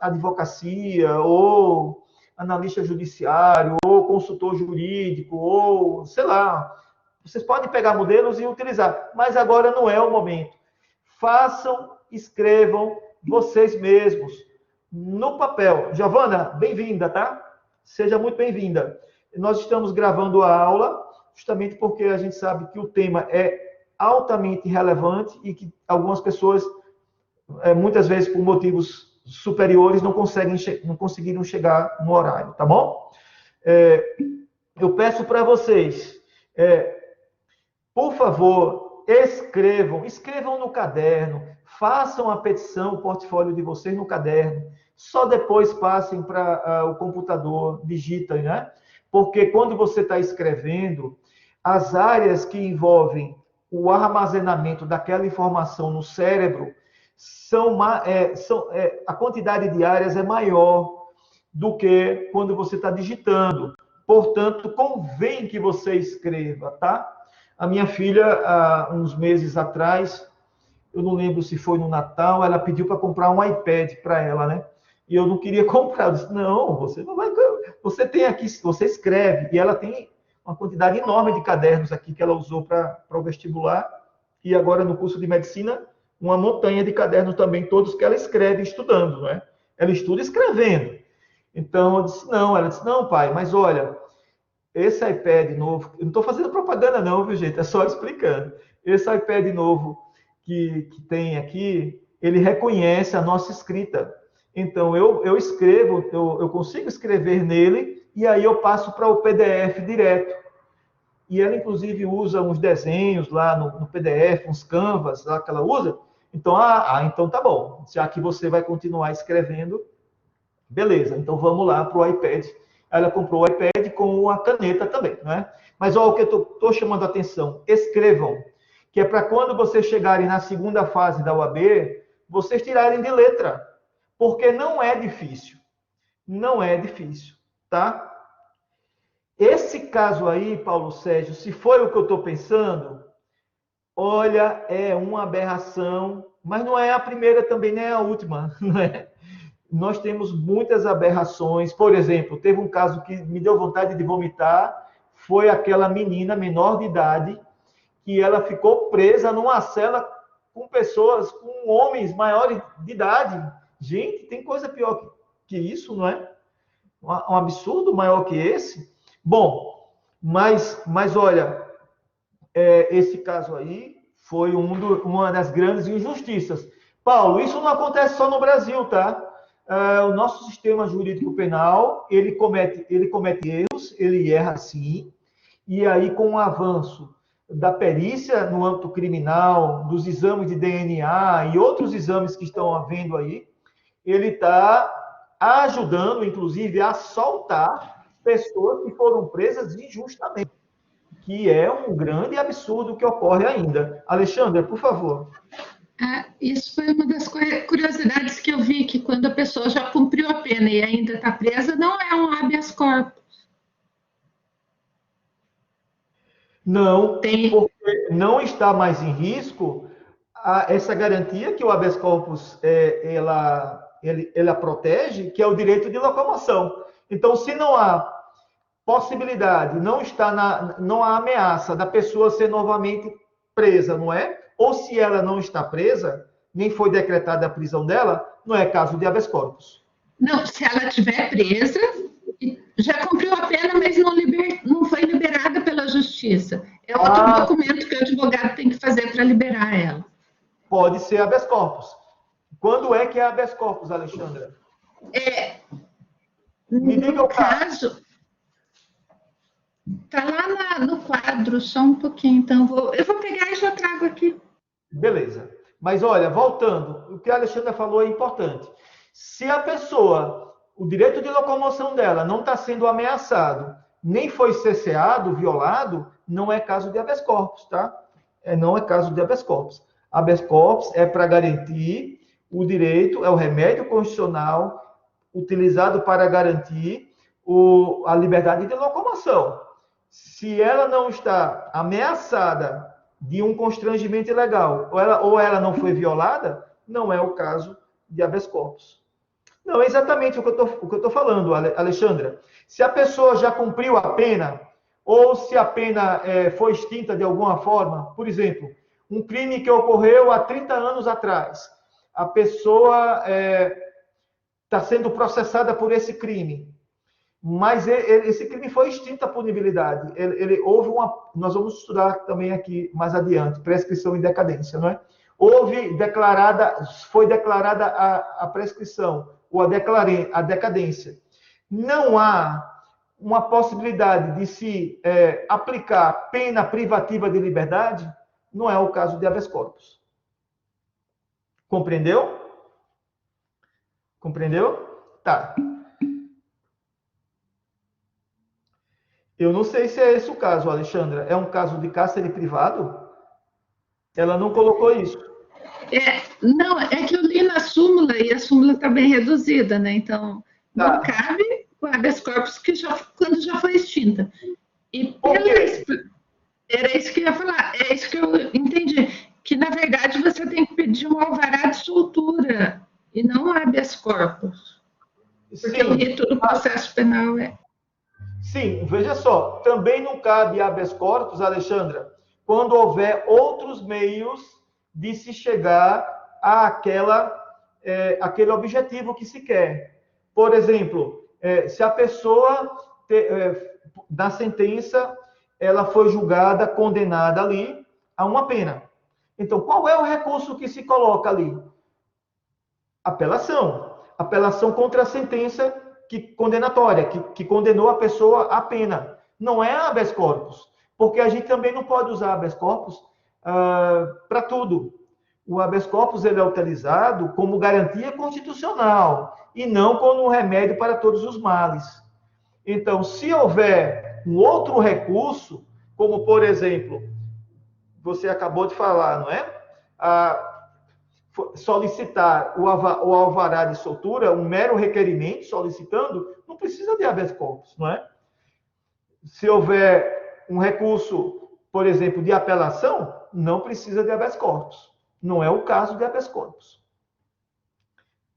[SPEAKER 1] advocacia, ou analista judiciário, ou consultor jurídico, ou, sei lá, vocês podem pegar modelos e utilizar, mas agora não é o momento. Façam, escrevam vocês mesmos, no papel. Giovana, bem-vinda, tá? Seja muito bem-vinda. Nós estamos gravando a aula, justamente porque a gente sabe que o tema é altamente relevante e que algumas pessoas, muitas vezes por motivos superiores não conseguiram chegar no horário, tá bom? Eu peço para vocês, por favor, escrevam no caderno, façam a petição, o portfólio de vocês no caderno, só depois passem para o computador, digitem, né? Porque quando você está escrevendo, as áreas que envolvem o armazenamento daquela informação no cérebro, a quantidade de áreas é maior do que quando você está digitando. Portanto, convém que você escreva, tá? A minha filha, há uns meses atrás, eu não lembro se foi no Natal, ela pediu para comprar um iPad para ela, né? E eu não queria comprar. Eu disse, não, você não vai... Você tem aqui, você escreve. E ela tem uma quantidade enorme de cadernos aqui que ela usou para o vestibular. E agora, no curso de medicina, uma montanha de cadernos também, todos que ela escreve estudando, né? Ela estuda escrevendo. Então, eu disse, não. Ela disse, não, pai, mas olha, esse iPad novo... Eu não estou fazendo propaganda não, viu, gente? É só explicando. Esse iPad novo que tem aqui, ele reconhece a nossa escrita. Então, eu escrevo, eu consigo escrever nele, e aí eu passo para o PDF direto. E ela, inclusive, usa uns desenhos lá no PDF, uns canvas lá que ela usa. Então, então tá bom. Já que você vai continuar escrevendo, beleza. Então, vamos lá para o iPad. Ela comprou o iPad com a caneta também, né? Mas, olha o que eu estou chamando a atenção. Escrevam. Que é para quando vocês chegarem na segunda fase da UAB, vocês tirarem de letra. Porque não é difícil. Não é difícil, tá? Esse caso aí, Paulo Sérgio, se foi o que eu estou pensando, olha, é uma aberração, mas não é a primeira também, nem a última, não é? Nós temos muitas aberrações. Por exemplo, teve um caso que me deu vontade de vomitar, foi aquela menina menor de idade, que ela ficou presa numa cela com pessoas, com homens maiores de idade. Gente, tem coisa pior que isso, não é? Um absurdo maior que esse. Bom, mas olha, esse caso aí foi uma das grandes injustiças. Paulo, isso não acontece só no Brasil, tá? O nosso sistema jurídico penal, ele comete erros, ele erra sim, e aí com o avanço da perícia no âmbito criminal, dos exames de DNA e outros exames que estão havendo aí, ele está ajudando, inclusive, a soltar pessoas que foram presas injustamente, que é um grande absurdo que ocorre ainda. Alexandra, por favor.
[SPEAKER 5] Isso foi uma das curiosidades que eu vi, que quando a pessoa já cumpriu a pena e ainda está presa, não é um habeas corpus.
[SPEAKER 1] Não, porque não está mais em risco essa garantia que o habeas corpus ela protege, que é o direito de locomoção. Então, se não há possibilidade, não há ameaça da pessoa ser novamente presa, não é? Ou se ela não está presa, nem foi decretada a prisão dela, não é caso de habeas corpus.
[SPEAKER 5] Não, se ela estiver presa, já cumpriu a pena, mas não foi liberada pela justiça. É outro documento que o advogado tem que fazer para liberar ela.
[SPEAKER 1] Pode ser habeas corpus. Quando é que é habeas corpus, Alexandra? Me diga o caso.
[SPEAKER 5] Está lá no quadro, só um pouquinho. Então, eu vou pegar e já trago aqui.
[SPEAKER 1] Beleza. Mas, olha, voltando, o que a Alexandra falou é importante. Se a pessoa, o direito de locomoção dela não está sendo ameaçado, nem foi cesseado, violado, não é caso de habeas corpus, tá? Não é caso de habeas corpus. Habeas corpus é para garantir o direito, é o remédio constitucional utilizado para garantir a liberdade de locomoção. Se ela não está ameaçada de um constrangimento ilegal, ou ela não foi violada, não é o caso de habeas corpus. Não é exatamente o que eu estou falando, Alexandra. Se a pessoa já cumpriu a pena, ou se a pena foi extinta de alguma forma, por exemplo, um crime que ocorreu há 30 anos atrás, a pessoa está sendo processada por esse crime, mas esse crime foi extinta a punibilidade. Nós vamos estudar também aqui mais adiante, prescrição e decadência, não é? foi declarada a prescrição, ou a decadência. Não há uma possibilidade de se aplicar pena privativa de liberdade, não é o caso de habeas corpus. Compreendeu? Compreendeu? Tá. Eu não sei se é esse o caso, Alexandra. É um caso de cárcere privado? Ela não colocou isso.
[SPEAKER 5] Não, é que eu li na súmula e a súmula está bem reduzida, né? Então, não cabe o habeas corpus quando já foi extinta. E era isso que eu ia falar, é isso que eu entendi. Que, na verdade, você tem que pedir um alvará de soltura e não um habeas corpus. Porque o rito do processo penal é...
[SPEAKER 1] Sim, veja só, também não cabe habeas corpus, Alexandra, quando houver outros meios de se chegar àquele objetivo que se quer. Por exemplo, se a pessoa, na sentença, ela foi julgada, condenada ali a uma pena. Então, qual é o recurso que se coloca ali? Apelação. Apelação contra a sentença condenatória, que condenou a pessoa à pena. Não é habeas corpus, porque a gente também não pode usar habeas corpus para tudo. O habeas corpus ele é utilizado como garantia constitucional e não como um remédio para todos os males. Então, se houver um outro recurso, como, por exemplo, você acabou de falar, não é? Solicitar o alvará de soltura, um mero requerimento solicitando, não precisa de habeas corpus, não é? Se houver um recurso, por exemplo, de apelação, não precisa de habeas corpus. Não é o caso de habeas corpus.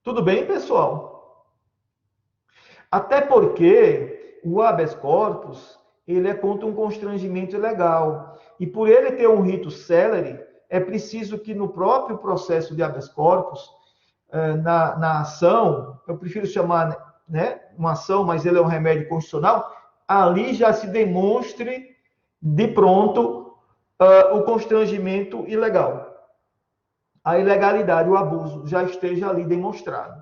[SPEAKER 1] Tudo bem, pessoal? Até porque o habeas corpus, ele é contra um constrangimento ilegal. E por ele ter um rito célere, é preciso que no próprio processo de habeas corpus, na ação, eu prefiro chamar, né, uma ação, mas ele é um remédio constitucional, ali já se demonstre de pronto o constrangimento ilegal. A ilegalidade, o abuso já esteja ali demonstrado.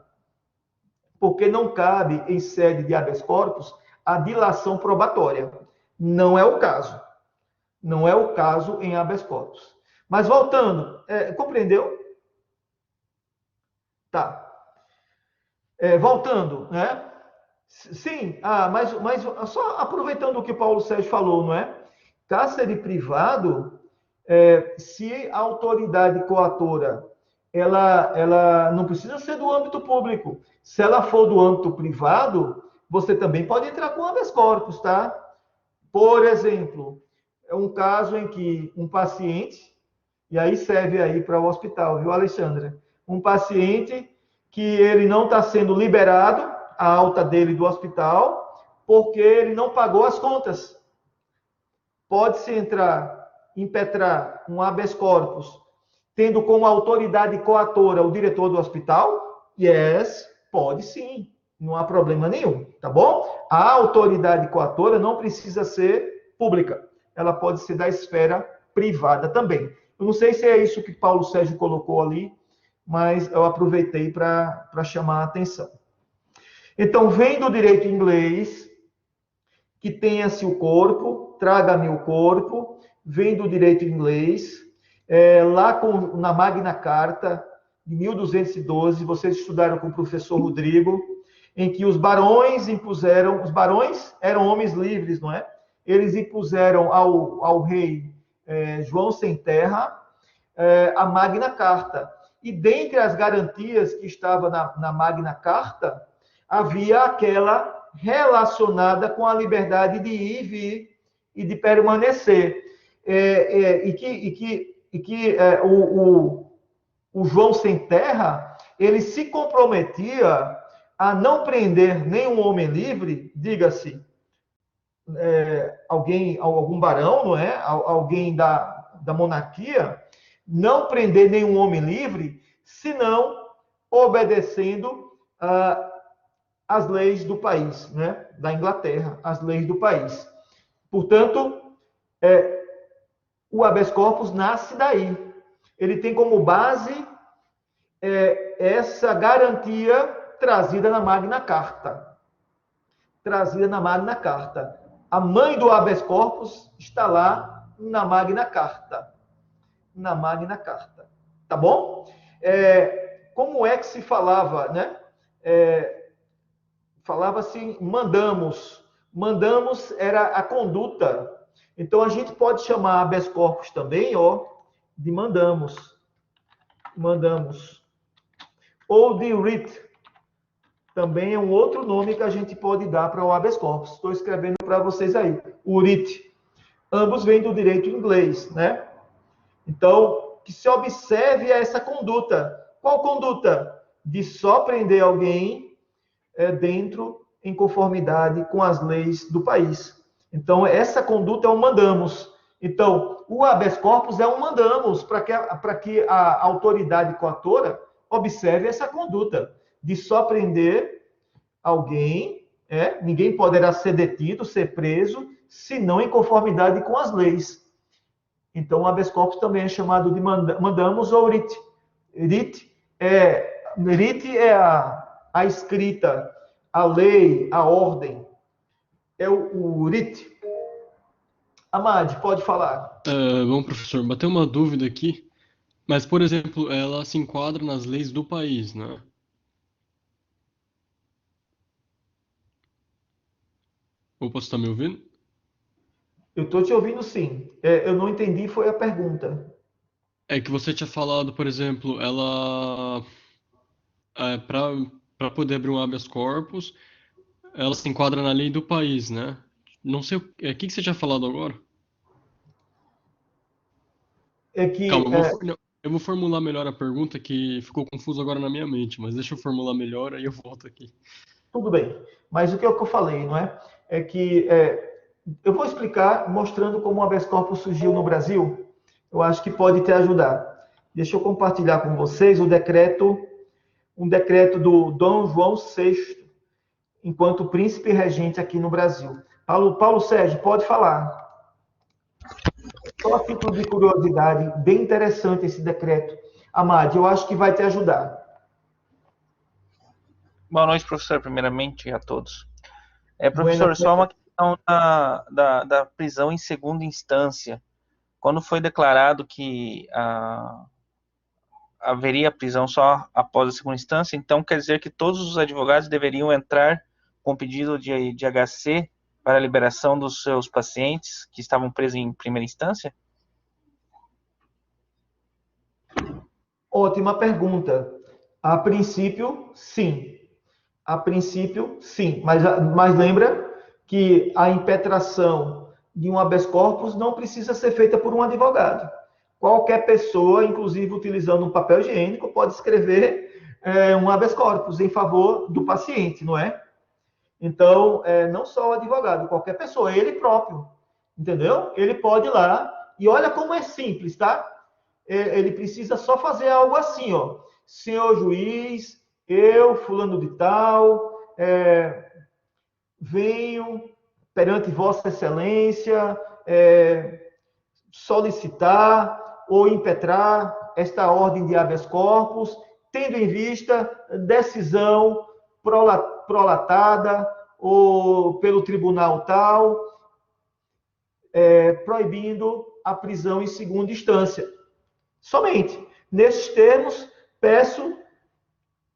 [SPEAKER 1] Porque não cabe, em sede de habeas corpus, a dilação probatória. Não é o caso. Não é o caso em habeas corpus. Mas voltando, compreendeu? Tá. Voltando, né? Sim, mas só aproveitando o que Paulo Sérgio falou, não é? Cárcere privado, se a autoridade coatora, ela não precisa ser do âmbito público. Se ela for do âmbito privado, você também pode entrar com habeas corpus, tá? Por exemplo, é um caso em que um paciente, e aí serve aí para o hospital, viu, Alexandra? Um paciente que ele não está sendo liberado, a alta dele do hospital, porque ele não pagou as contas. Pode-se impetrar um habeas corpus, tendo como autoridade coatora o diretor do hospital? Yes, pode sim, não há problema nenhum, tá bom? A autoridade coatora não precisa ser pública, ela pode ser da esfera privada também. Eu não sei se é isso que Paulo Sérgio colocou ali, mas eu aproveitei para chamar a atenção. Então, vem do direito inglês, que tenha-se o corpo, traga-me o corpo, vem do direito inglês, na Magna Carta, de 1212, vocês estudaram com o professor Rodrigo, em que os barões eram homens livres, não é? Eles impuseram ao rei João Sem Terra a Magna Carta. E dentre as garantias que estava na Magna Carta, havia aquela relacionada com a liberdade de ir e vir e de permanecer. O João Sem Terra, ele se comprometia a não prender nenhum homem livre, diga-se, algum barão, não é? Alguém da monarquia, não prender nenhum homem livre, senão obedecendo as leis do país, né? Da Inglaterra, as leis do país. Portanto, o habeas corpus nasce daí. ele tem como base essa garantia trazida na Magna Carta. Trazida na Magna Carta. A mãe do habeas corpus está lá na Magna Carta. Na Magna Carta. Tá bom? Como é que se falava, né? Falava-se mandamos. Mandamos era a conduta. Então, a gente pode chamar habeas corpus também, ó, de mandamos. Mandamos. Ou de writ. Também é um outro nome que a gente pode dar para o habeas corpus. Estou escrevendo para vocês aí. O writ. Ambos vêm do direito inglês, né? Então, que se observe essa conduta. Qual conduta? De só prender alguém dentro, em conformidade com as leis do país. Então, essa conduta é um mandamos. Então, o habeas corpus é um mandamos para que a autoridade coatora observe essa conduta de só prender alguém, ninguém poderá ser detido, ser preso, se não em conformidade com as leis. Então, o habeas corpus também é chamado de mandamos ou writ. Writ é a escrita, a lei, a ordem. É o writ. Amade, pode falar.
[SPEAKER 6] Bom, professor, bateu uma dúvida aqui, mas, por exemplo, ela se enquadra nas leis do país, né? Opa, você está me ouvindo?
[SPEAKER 1] Eu estou te ouvindo, sim. Eu não entendi, foi a pergunta.
[SPEAKER 6] É que você tinha falado, por exemplo, ela, para poder abrir um habeas corpus, ela se enquadra na lei do país, né? Não sei, o que você tinha falado agora?
[SPEAKER 1] É que
[SPEAKER 6] Calma, eu vou formular melhor a pergunta, que ficou confuso agora na minha mente, mas deixa eu formular melhor, aí eu volto aqui.
[SPEAKER 1] tudo bem. Mas o que eu falei, não é? É que eu vou explicar mostrando como o habeas corpus surgiu no Brasil. Eu acho que pode te ajudar. Deixa eu compartilhar com vocês um decreto do Dom João VI, enquanto príncipe regente aqui no Brasil. Paulo Sérgio, pode falar. Só a título de curiosidade, bem interessante esse decreto. Amade, eu acho que vai te ajudar.
[SPEAKER 7] Boa noite, professor, primeiramente a todos. Professor, só uma questão da prisão em segunda instância. Quando foi declarado que haveria prisão só após a segunda instância, então quer dizer que todos os advogados deveriam entrar com pedido de HC para a liberação dos seus pacientes que estavam presos em primeira instância?
[SPEAKER 1] Ótima pergunta. A princípio, sim. A princípio, sim. Mas lembra que a impetração de um habeas corpus não precisa ser feita por um advogado. Qualquer pessoa, inclusive utilizando um papel higiênico, pode escrever um habeas corpus em favor do paciente, não é? Então, não só o advogado, qualquer pessoa, ele próprio, entendeu? Ele pode ir lá, e olha como é simples, tá? Ele precisa só fazer algo assim, ó. Senhor juiz, eu, fulano de tal, venho perante Vossa Excelência solicitar ou impetrar esta ordem de habeas corpus, tendo em vista decisão prolatada ou pelo tribunal tal, proibindo a prisão em segunda instância. Somente. Nesses termos, peço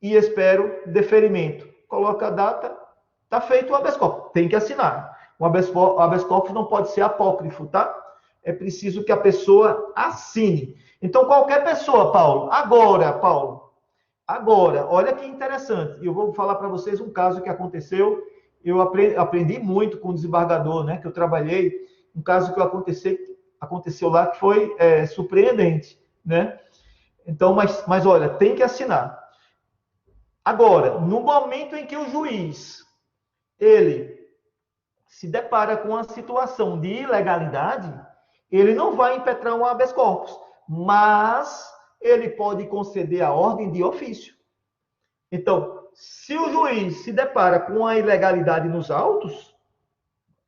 [SPEAKER 1] e espero deferimento. Coloca a data, está feito o habeas corpus. Tem que assinar. O habeas corpus não pode ser apócrifo, tá? É preciso que a pessoa assine. Então, qualquer pessoa, Paulo, agora, olha que interessante. Eu vou falar para vocês um caso que aconteceu. Eu aprendi muito com o desembargador, né, que eu trabalhei. Um caso que aconteceu lá que foi surpreendente, né? Então, mas olha, tem que assinar. Agora, no momento em que o juiz, ele se depara com uma situação de ilegalidade, ele não vai impetrar um habeas corpus, mas ele pode conceder a ordem de ofício. Então, se o juiz se depara com a ilegalidade nos autos,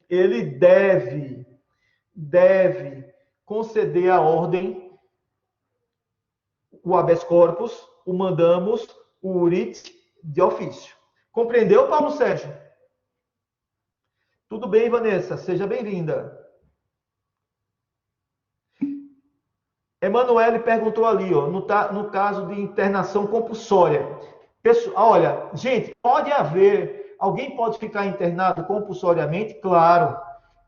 [SPEAKER 1] ele deve conceder a ordem o habeas corpus, o mandamus, o writ de ofício. Compreendeu, Paulo Sérgio? Tudo bem, Vanessa? Seja bem-vinda. Emanuele perguntou ali, ó, no caso de internação compulsória. Pessoal, olha, gente, pode haver, alguém pode ficar internado compulsoriamente? Claro.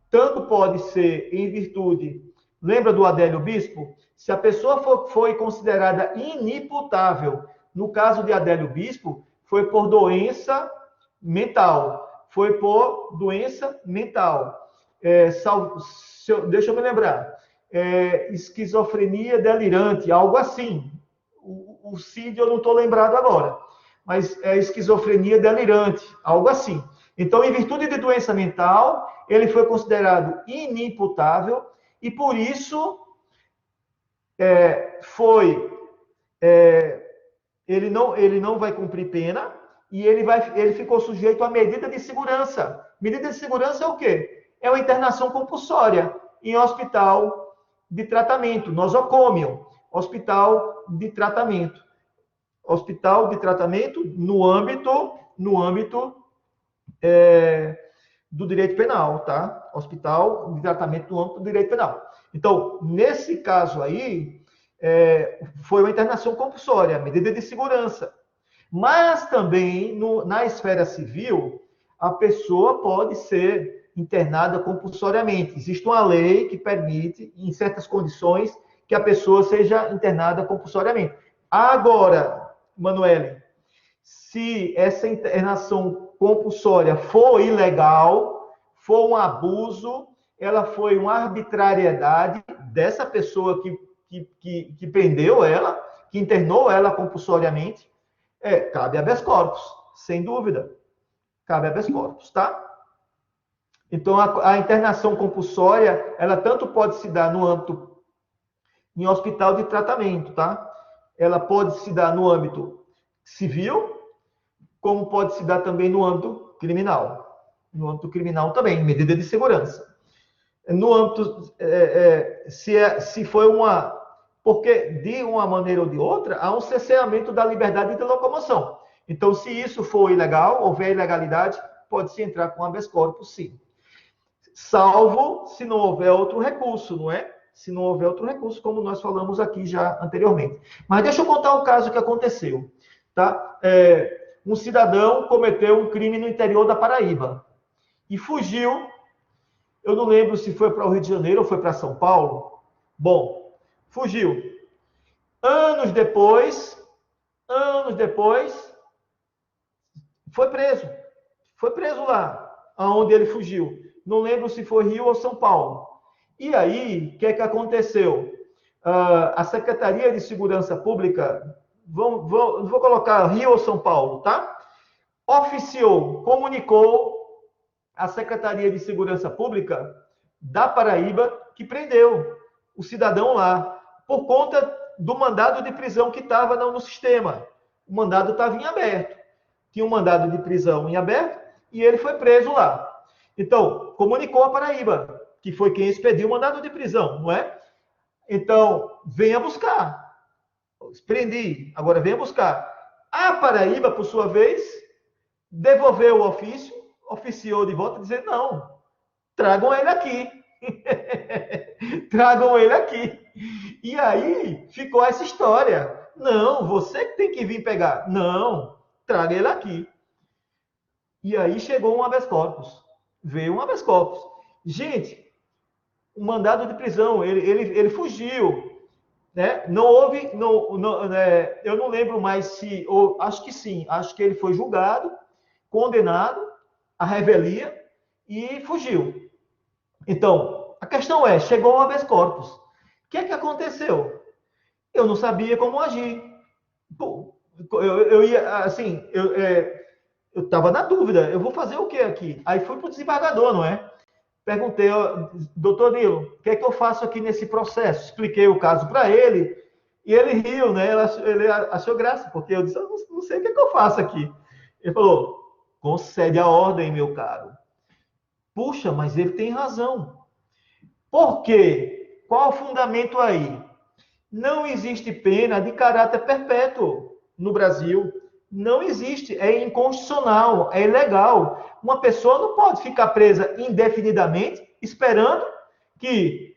[SPEAKER 1] Tanto pode ser em virtude, lembra do Adélio Bispo? Se a pessoa foi considerada inimputável, no caso de Adélio Bispo, foi por doença mental. Foi por doença mental. Deixa eu me lembrar. Esquizofrenia delirante, algo assim. O CID eu não estou lembrado agora, mas é esquizofrenia delirante, algo assim. Então, em virtude de doença mental, ele foi considerado inimputável e, por isso, ele não vai cumprir pena e ele ficou sujeito à medida de segurança. Medida de segurança é o quê? É uma internação compulsória em hospital de tratamento, nosocômio, hospital de tratamento. Hospital de tratamento no âmbito do direito penal, tá? Hospital de tratamento no âmbito do direito penal. Então, nesse caso aí, foi uma internação compulsória, medida de segurança. Mas também, na esfera civil, a pessoa pode ser internada compulsoriamente. Existe uma lei que permite, em certas condições, que a pessoa seja internada compulsoriamente. Agora, Manoel, se essa internação compulsória for ilegal, for um abuso, ela foi uma arbitrariedade dessa pessoa que prendeu ela, que internou ela compulsoriamente, cabe habeas corpus, sem dúvida. Cabe habeas corpus, tá? Então, a internação compulsória, ela tanto pode se dar no âmbito, em hospital de tratamento, tá? Ela pode se dar no âmbito civil, como pode se dar também no âmbito criminal. No âmbito criminal também, medida de segurança. No âmbito, se foi uma... Porque, de uma maneira ou de outra, há um cerceamento da liberdade de locomoção. Então, se isso for ilegal, houver ilegalidade, pode-se entrar com habeas corpus, sim. Salvo se não houver outro recurso, não é? Se não houver outro recurso, como nós falamos aqui já anteriormente. Mas deixa eu contar um caso que aconteceu, tá? Um cidadão cometeu um crime no interior da Paraíba e fugiu. Eu não lembro se foi para o Rio de Janeiro ou foi para São Paulo. Bom, fugiu. Anos depois, foi preso. Foi preso lá, aonde ele fugiu. Não lembro se foi Rio ou São Paulo. E aí, o que é que aconteceu? A Secretaria de Segurança Pública, vou colocar Rio ou São Paulo, tá? Comunicou a Secretaria de Segurança Pública da Paraíba que prendeu o cidadão lá, por conta do mandado de prisão que estava no sistema. O mandado estava em aberto. Tinha um mandado de prisão em aberto e ele foi preso lá. Então, comunicou a Paraíba, que foi quem expediu o mandado de prisão, não é? Então, venha buscar. Prendi, agora venha buscar. A Paraíba, por sua vez, devolveu o ofício, oficiou de volta, dizendo, não, tragam ele aqui. Tragam ele aqui. E aí, ficou essa história. Não, você que tem que vir pegar. Não, traga ele aqui. E aí chegou um habeas corpus. Veio um habeas corpus. Gente, um mandado de prisão, ele fugiu. Né? Não houve, eu não lembro mais se, acho que sim, acho que ele foi julgado, condenado à revelia e fugiu. Então, a questão é, chegou o habeas corpus. O que é que aconteceu? Eu não sabia como agir. Pô, eu ia, assim, eu estava na dúvida, eu vou fazer o que aqui? Aí fui para o desembargador, não é? Perguntei, doutor Nilo, o que é que eu faço aqui nesse processo? Expliquei o caso para ele, e ele riu, né? Ele achou graça, porque eu disse, eu não sei o que é que eu faço aqui. Ele falou, concede a ordem, meu caro. Puxa, mas ele tem razão. Por quê? Qual o fundamento aí? Não existe pena de caráter perpétuo no Brasil. Não existe. É inconstitucional, é ilegal. Uma pessoa não pode ficar presa indefinidamente esperando que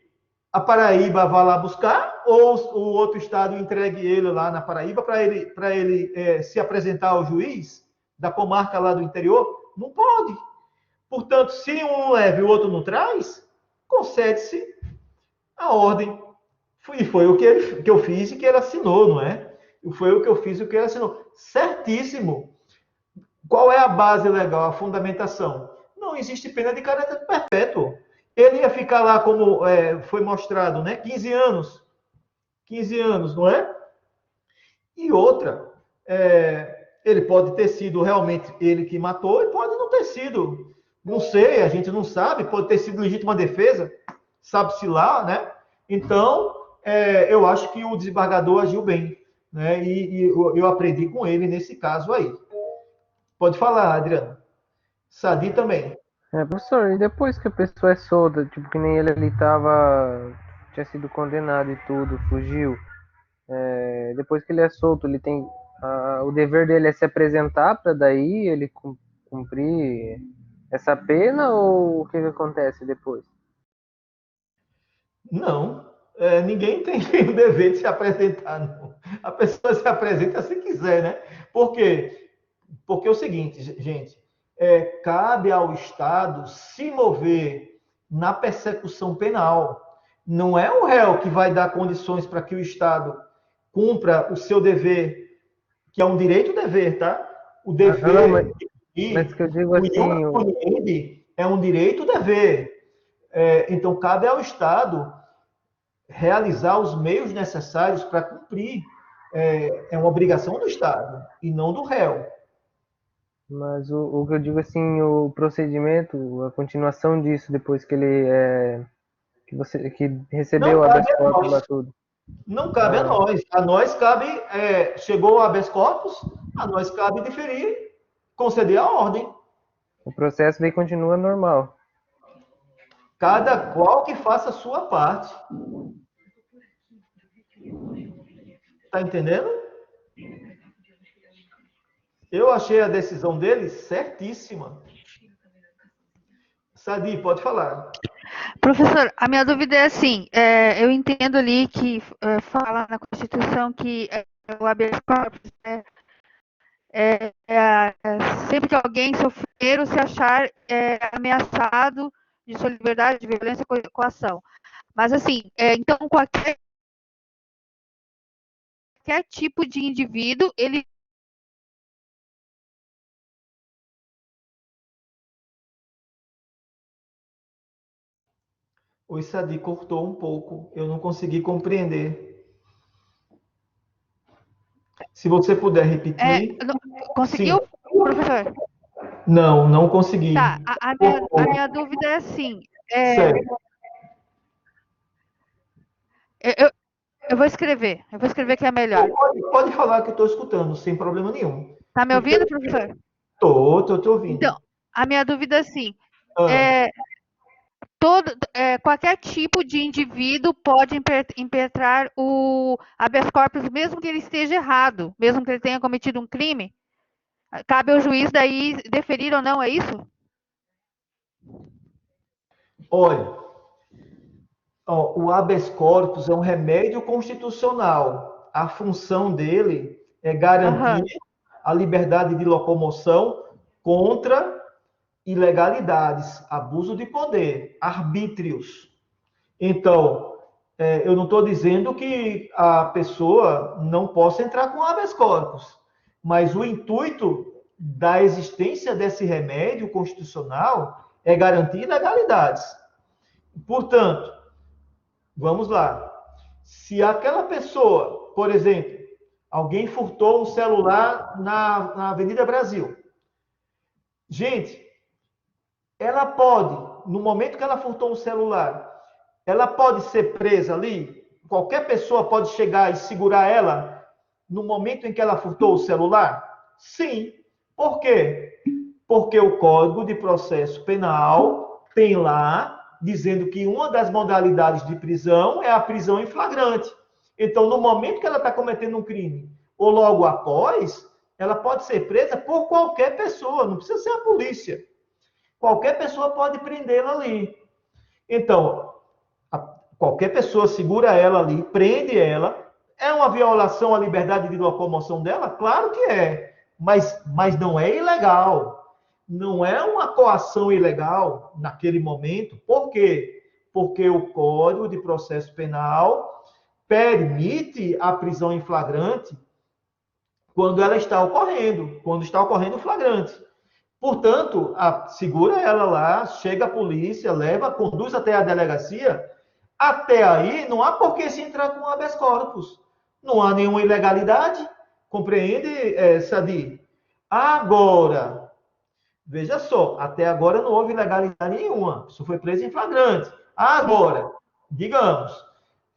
[SPEAKER 1] a Paraíba vá lá buscar ou o outro estado entregue ele lá na Paraíba para ele se apresentar ao juiz da comarca lá do interior. Não pode. Portanto, se um leva e o outro não traz, concede-se a ordem. E foi o que eu fiz e que ele assinou, não é? Foi o que eu fiz e o que ele assinou. Certíssimo. Qual é a base legal, a fundamentação? Não existe pena de caráter perpétuo. Ele ia ficar lá como foi mostrado, né? 15 anos. 15 anos, não é? E outra, ele pode ter sido realmente ele que matou e pode não ter sido. Não sei, a gente não sabe, pode ter sido legítima defesa, sabe-se lá, né? Então, eu acho que o desembargador agiu bem, né? E eu aprendi com ele nesse caso aí. Pode falar, Adriano. Sadi também.
[SPEAKER 4] Professor, e depois que a pessoa é solta, tipo, que nem ele ali tinha sido condenado e tudo, fugiu, depois que ele é solto, ele tem, o dever dele é se apresentar para daí ele cumprir essa pena, ou o que acontece depois?
[SPEAKER 1] Não, ninguém tem o dever de se apresentar, não. A pessoa se apresenta se quiser, né? Por quê? Porque é o seguinte, gente, cabe ao Estado se mover na persecução penal. Não é o réu que vai dar condições para que o Estado cumpra o seu dever, que é um direito-dever, tá? O dever
[SPEAKER 4] mas que eu digo assim,
[SPEAKER 1] é um direito-dever. Então, cabe ao Estado realizar os meios necessários para cumprir. É uma obrigação do Estado e não do réu.
[SPEAKER 4] Mas o que eu digo assim, o procedimento, a continuação disso, depois que ele que recebeu o habeas corpus lá tudo.
[SPEAKER 1] Não cabe a nós. A nós cabe, chegou o habeas corpus, a nós cabe deferir, conceder a ordem.
[SPEAKER 4] O processo daí continua normal.
[SPEAKER 1] Cada qual que faça a sua parte. Tá entendendo? Eu achei a decisão dele certíssima. Sadi, pode falar.
[SPEAKER 8] Professor, a minha dúvida é assim, eu entendo ali que fala na Constituição que o habeas corpus sempre que alguém sofrer ou se achar ameaçado de sua liberdade, de violência ou coação. Mas assim, então qualquer tipo de indivíduo, ele
[SPEAKER 1] O Sadi cortou um pouco, eu não consegui compreender. Se você puder repetir.
[SPEAKER 8] Conseguiu, sim, professor?
[SPEAKER 1] Não consegui.
[SPEAKER 8] Tá, a minha dúvida é assim.
[SPEAKER 1] Certo.
[SPEAKER 8] Eu vou escrever que é melhor.
[SPEAKER 1] Pode falar que eu estou escutando, sem problema nenhum.
[SPEAKER 8] Tá me ouvindo, professor?
[SPEAKER 1] Estou te ouvindo.
[SPEAKER 8] Então, a minha dúvida é assim. Qualquer tipo de indivíduo pode impetrar o habeas corpus, mesmo que ele esteja errado, mesmo que ele tenha cometido um crime? Cabe ao juiz daí deferir ou não, é isso?
[SPEAKER 1] Olha, o habeas corpus é um remédio constitucional. A função dele é garantir a liberdade de locomoção contra ilegalidades, abuso de poder, arbítrios. Então, eu não estou dizendo que a pessoa não possa entrar com habeas corpus, mas o intuito da existência desse remédio constitucional é garantir legalidades. Portanto, vamos lá. Se aquela pessoa, por exemplo, alguém furtou um celular na Avenida Brasil, gente, ela pode, no momento que ela furtou um celular, ela pode ser presa ali? Qualquer pessoa pode chegar e segurar ela no momento em que ela furtou o celular? Sim. Por quê? Porque o Código de Processo Penal tem lá dizendo que uma das modalidades de prisão é a prisão em flagrante. Então, no momento que ela está cometendo um crime, ou logo após, ela pode ser presa por qualquer pessoa, não precisa ser a polícia. Qualquer pessoa pode prendê-la ali. Então, qualquer pessoa segura ela ali, prende ela. É uma violação à liberdade de locomoção dela? Claro que é. Mas não é ilegal. Não é uma coação ilegal naquele momento. Por quê? Porque o Código de Processo Penal permite a prisão em flagrante quando ela está ocorrendo, quando está ocorrendo o flagrante. Portanto, segura ela lá, chega a polícia, leva, conduz até a delegacia. Até aí, não há por que se entrar com habeas corpus. Não há nenhuma ilegalidade. Compreende, Sadi? Agora, veja só, até agora não houve ilegalidade nenhuma. Isso foi preso em flagrante. Agora, digamos,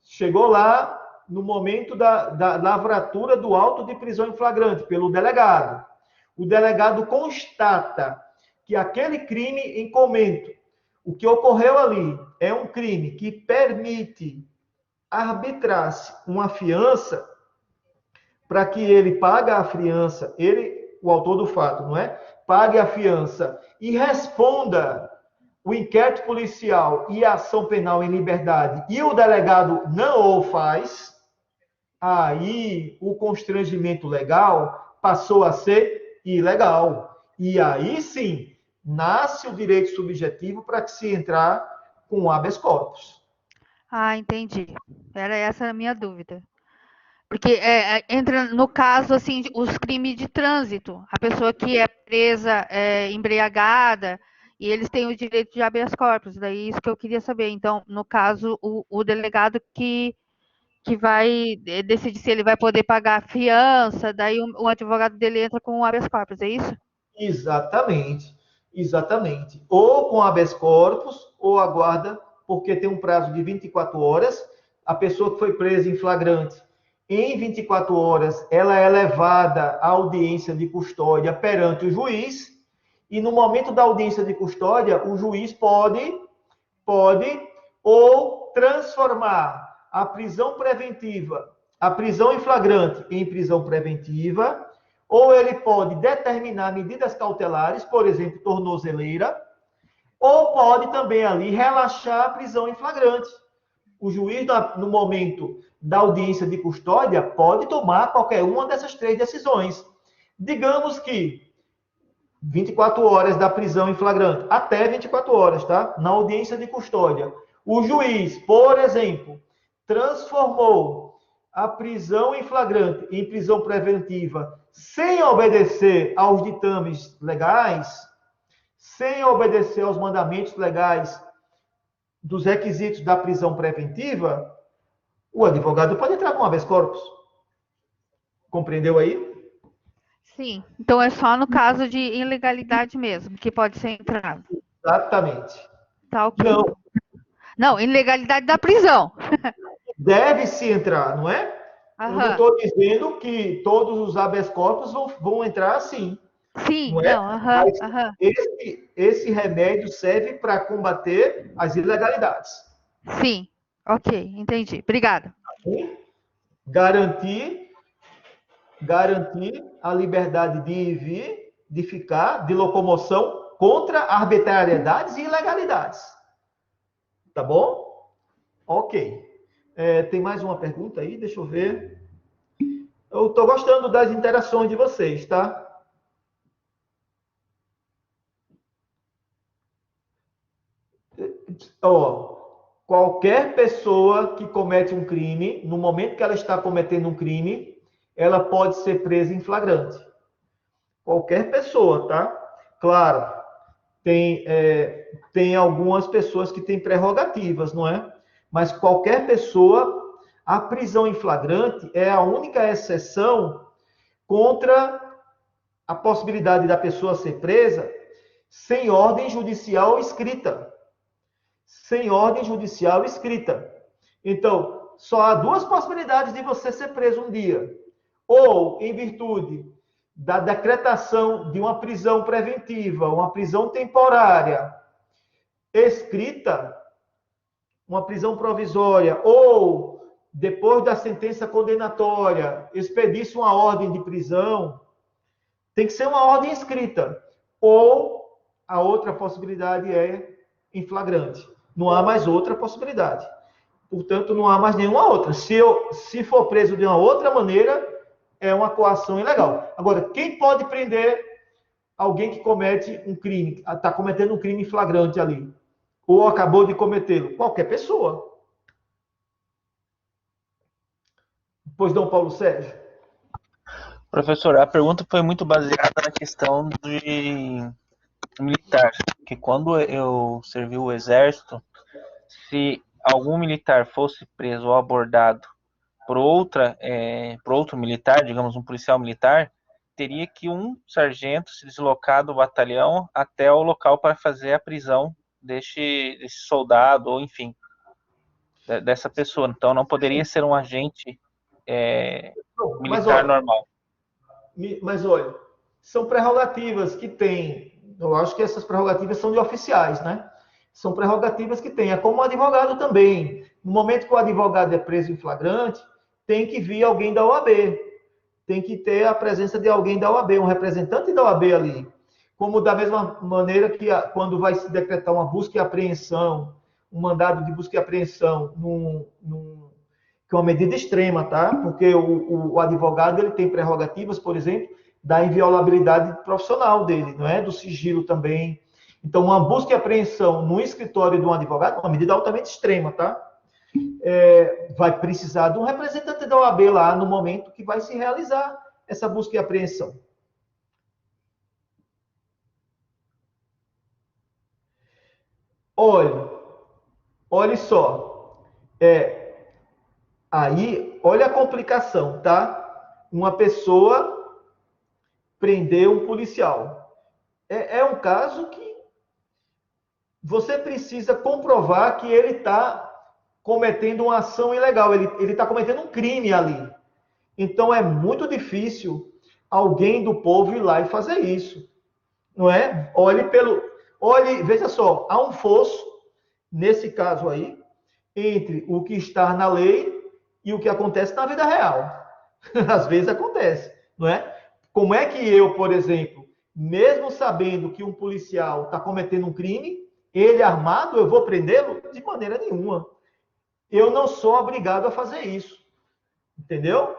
[SPEAKER 1] chegou lá no momento da lavratura do auto de prisão em flagrante pelo delegado. O delegado constata que aquele crime em comento, o que ocorreu ali, é um crime que permite arbitrar-se uma fiança para que ele pague a fiança, ele, o autor do fato, não é? Pague a fiança e responda o inquérito policial e a ação penal em liberdade, e o delegado não o faz, aí o constrangimento legal passou a ser ilegal. E aí sim, nasce o direito subjetivo para que se entrar com habeas corpus.
[SPEAKER 8] Ah, entendi. Era essa a minha dúvida. Porque entra no caso, assim, os crimes de trânsito. A pessoa que é presa embriagada, e eles têm o direito de habeas corpus. Daí isso que eu queria saber. Então, no caso, o delegado que vai decidir se ele vai poder pagar a fiança, daí o advogado dele entra com o habeas corpus, é isso?
[SPEAKER 1] Exatamente, exatamente. Ou com habeas corpus, ou aguarda, porque tem um prazo de 24 horas. A pessoa que foi presa em flagrante, em 24 horas, ela é levada à audiência de custódia perante o juiz, e no momento da audiência de custódia, o juiz pode ou transformar a prisão preventiva, a prisão em flagrante em prisão preventiva, ou ele pode determinar medidas cautelares, por exemplo, tornozeleira, ou pode também ali relaxar a prisão em flagrante. O juiz, no momento da audiência de custódia, pode tomar qualquer uma dessas três decisões. Digamos que 24 horas da prisão em flagrante, até 24 horas, tá? Na audiência de custódia. O juiz, por exemplo, transformou a prisão em flagrante em prisão preventiva sem obedecer aos ditames legais, sem obedecer aos mandamentos legais dos requisitos da prisão preventiva, o advogado pode entrar com habeas corpus. Compreendeu aí?
[SPEAKER 8] Sim. Então é só no caso de ilegalidade mesmo que pode ser entrado.
[SPEAKER 1] Exatamente.
[SPEAKER 8] Tá ok. Não, ilegalidade da prisão.
[SPEAKER 1] Deve-se entrar, não é?
[SPEAKER 8] Aham.
[SPEAKER 1] Eu não estou dizendo que todos os habeas corpus vão entrar assim.
[SPEAKER 8] Sim,
[SPEAKER 1] não é?
[SPEAKER 8] não, aham,
[SPEAKER 1] Mas
[SPEAKER 8] aham.
[SPEAKER 1] esse remédio serve para combater as ilegalidades.
[SPEAKER 8] Sim, ok, entendi. Obrigada.
[SPEAKER 1] Garantir a liberdade de ir e vir, de ficar, de locomoção contra arbitrariedades e ilegalidades. Tá bom? Ok. Tem mais uma pergunta aí? Deixa eu ver. Eu estou gostando das interações de vocês, tá? Qualquer pessoa que comete um crime, no momento que ela está cometendo um crime, ela pode ser presa em flagrante. Qualquer pessoa, tá? Claro, tem algumas pessoas que têm prerrogativas, não é? Mas qualquer pessoa, a prisão em flagrante é a única exceção contra a possibilidade da pessoa ser presa sem ordem judicial escrita. Sem ordem judicial escrita. Então, só há duas possibilidades de você ser preso um dia. Ou em virtude da decretação de uma prisão preventiva, uma prisão temporária escrita, uma prisão provisória, ou depois da sentença condenatória, expedisse uma ordem de prisão, tem que ser uma ordem escrita. Ou a outra possibilidade é em flagrante. Não há mais outra possibilidade. Portanto, não há mais nenhuma outra. Se for preso de uma outra maneira, é uma coação ilegal. Agora, quem pode prender alguém que comete um crime, está cometendo um crime flagrante ali, ou acabou de cometê-lo? Qualquer pessoa. Pois não, Paulo Sérgio?
[SPEAKER 7] Professor, a pergunta foi muito baseada na questão de militar, que quando eu servi o exército, se algum militar fosse preso ou abordado por outro militar, digamos um policial militar, teria que um sargento se deslocar do batalhão até o local para fazer a prisão desse soldado, ou enfim, dessa pessoa. Então não poderia ser um agente militar normal.
[SPEAKER 1] Mas olha, são prerrogativas que tem. Eu acho que essas prerrogativas são de oficiais, né? São prerrogativas que tem. É como o advogado também. No momento que o advogado é preso em flagrante, tem que vir alguém da OAB. Tem que ter a presença de alguém da OAB, um representante da OAB ali. Como da mesma maneira que quando vai se decretar uma busca e apreensão, um mandado de busca e apreensão, que é uma medida extrema, tá? Porque o advogado ele tem prerrogativas, por exemplo, da inviolabilidade profissional dele, não é? Do sigilo também. Então, uma busca e apreensão no escritório de um advogado é uma medida altamente extrema, tá? Vai precisar de um representante da OAB lá no momento que vai se realizar essa busca e apreensão. Olha só. Aí, olha a complicação, tá? Uma pessoa prendeu um policial. É um caso que você precisa comprovar que ele está cometendo uma ação ilegal, ele está cometendo um crime ali. Então, é muito difícil alguém do povo ir lá e fazer isso. Não é? Veja só, há um fosso, nesse caso aí, entre o que está na lei e o que acontece na vida real. Às vezes acontece, não é? Como é que eu, por exemplo, mesmo sabendo que um policial está cometendo um crime, ele armado, eu vou prendê-lo? De maneira nenhuma. Eu não sou obrigado a fazer isso. Entendeu?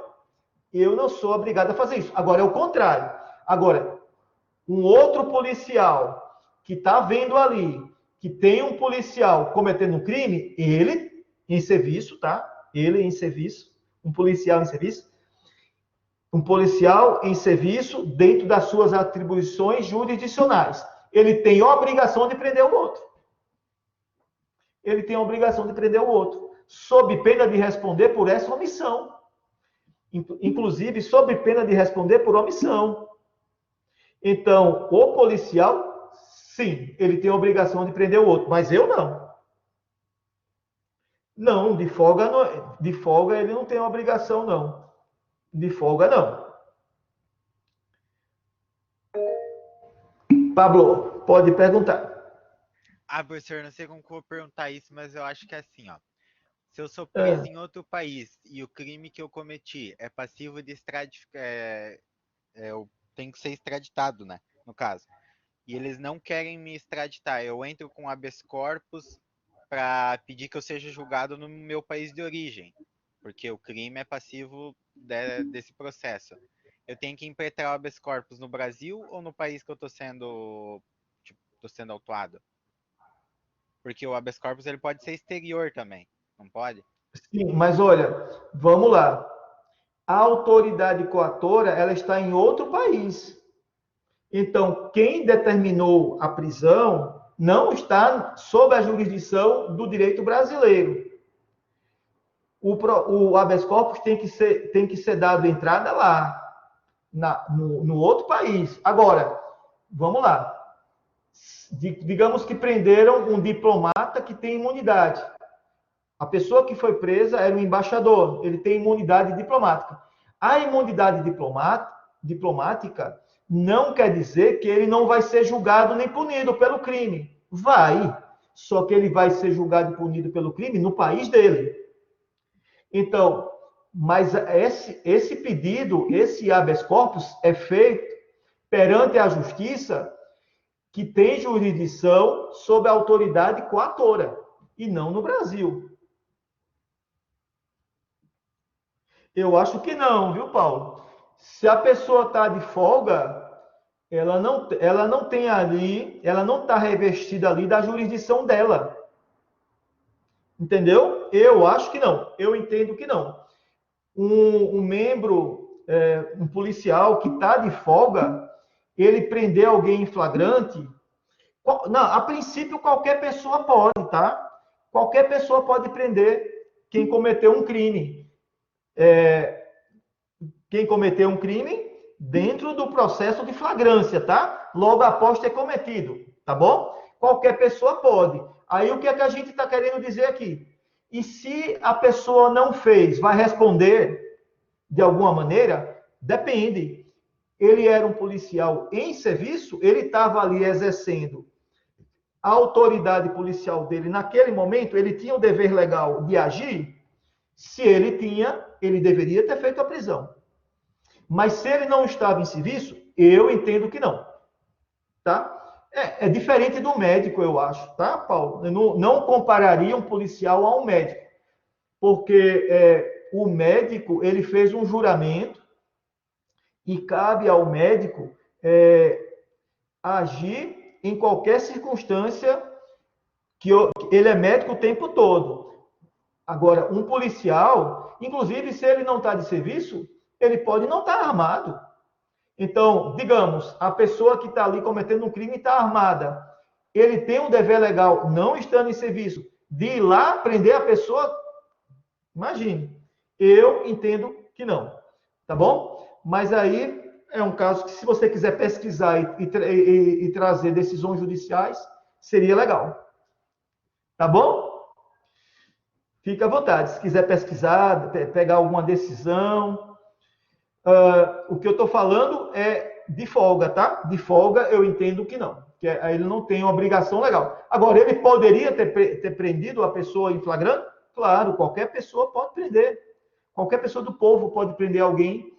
[SPEAKER 1] Eu não sou obrigado a fazer isso. Agora, é o contrário. Agora, um outro policial que está vendo ali, que tem um policial cometendo um crime, ele em serviço, tá? Ele em serviço, um policial em serviço dentro das suas atribuições jurisdicionais. Ele tem a obrigação de prender o outro. Ele tem a obrigação de prender o outro, sob pena de responder por essa omissão. Inclusive, sob pena de responder por omissão. Então, o policial, sim, ele tem a obrigação de prender o outro, mas eu não. Não, de folga ele não tem a obrigação, não. De folga, não. Pablo, pode perguntar.
[SPEAKER 9] Professor, não sei como que eu vou perguntar isso, mas eu acho que é assim, ó. Se eu sou preso em outro país e o crime que eu cometi é passivo de eu tenho que ser extraditado, né? No caso. E eles não querem me extraditar. Eu entro com habeas corpus para pedir que eu seja julgado no meu país de origem, porque o crime é passivo desse processo. Eu tenho que impetrar o habeas corpus no Brasil ou no país que eu estou sendo autuado? Porque o habeas corpus ele pode ser exterior também, não pode?
[SPEAKER 1] Sim, mas olha, vamos lá. A autoridade coatora, ela está em outro país. Então, quem determinou a prisão não está sob a jurisdição do direito brasileiro. O habeas corpus tem que ser dado entrada lá, no outro país. Agora, vamos lá. Digamos que prenderam um diplomata que tem imunidade. A pessoa que foi presa era um embaixador, ele tem imunidade diplomática. A imunidade diplomática não quer dizer que ele não vai ser julgado nem punido pelo crime. Vai, só que ele vai ser julgado e punido pelo crime no país dele. Então, mas esse pedido, esse habeas corpus, é feito perante a justiça que tem jurisdição sob a autoridade coatora, e não no Brasil. Eu acho que não, viu, Paulo? Se a pessoa está de folga, ela não tem ali, ela não está revestida ali da jurisdição dela. Entendeu? Eu acho que não. Eu entendo que não. Um membro, um policial que está de folga, ele prender alguém em flagrante, não, a princípio qualquer pessoa pode, tá? Qualquer pessoa pode prender quem cometeu um crime. Quem cometeu um crime dentro do processo de flagrância, tá? Logo após ter cometido, tá bom? Qualquer pessoa pode. Aí o que é que a gente está querendo dizer aqui? E se a pessoa não fez, vai responder de alguma maneira? Depende. Ele era um policial em serviço, ele estava ali exercendo a autoridade policial dele naquele momento, ele tinha o dever legal de agir? Se ele tinha, ele deveria ter feito a prisão. Mas se ele não estava em serviço, eu entendo que não. Tá? É diferente do médico, eu acho, tá, Paulo? Eu não compararia um policial a um médico. Porque o médico, ele fez um juramento e cabe ao médico agir em qualquer circunstância que ele é médico o tempo todo. Agora, um policial, inclusive, se ele não está de serviço, ele pode não estar armado. Então, digamos, a pessoa que está ali cometendo um crime está armada. Ele tem um dever legal, não estando em serviço, de ir lá prender a pessoa? Imagine. Eu entendo que não. Tá bom? Mas aí é um caso que, se você quiser pesquisar e trazer decisões judiciais, seria legal. Tá bom? Fica à vontade. Se quiser pesquisar, pegar alguma decisão. O que eu estou falando é de folga, tá? De folga eu entendo que não. Que ele não tem obrigação legal. Agora, ele poderia ter prendido a pessoa em flagrante? Claro, qualquer pessoa pode prender. Qualquer pessoa do povo pode prender alguém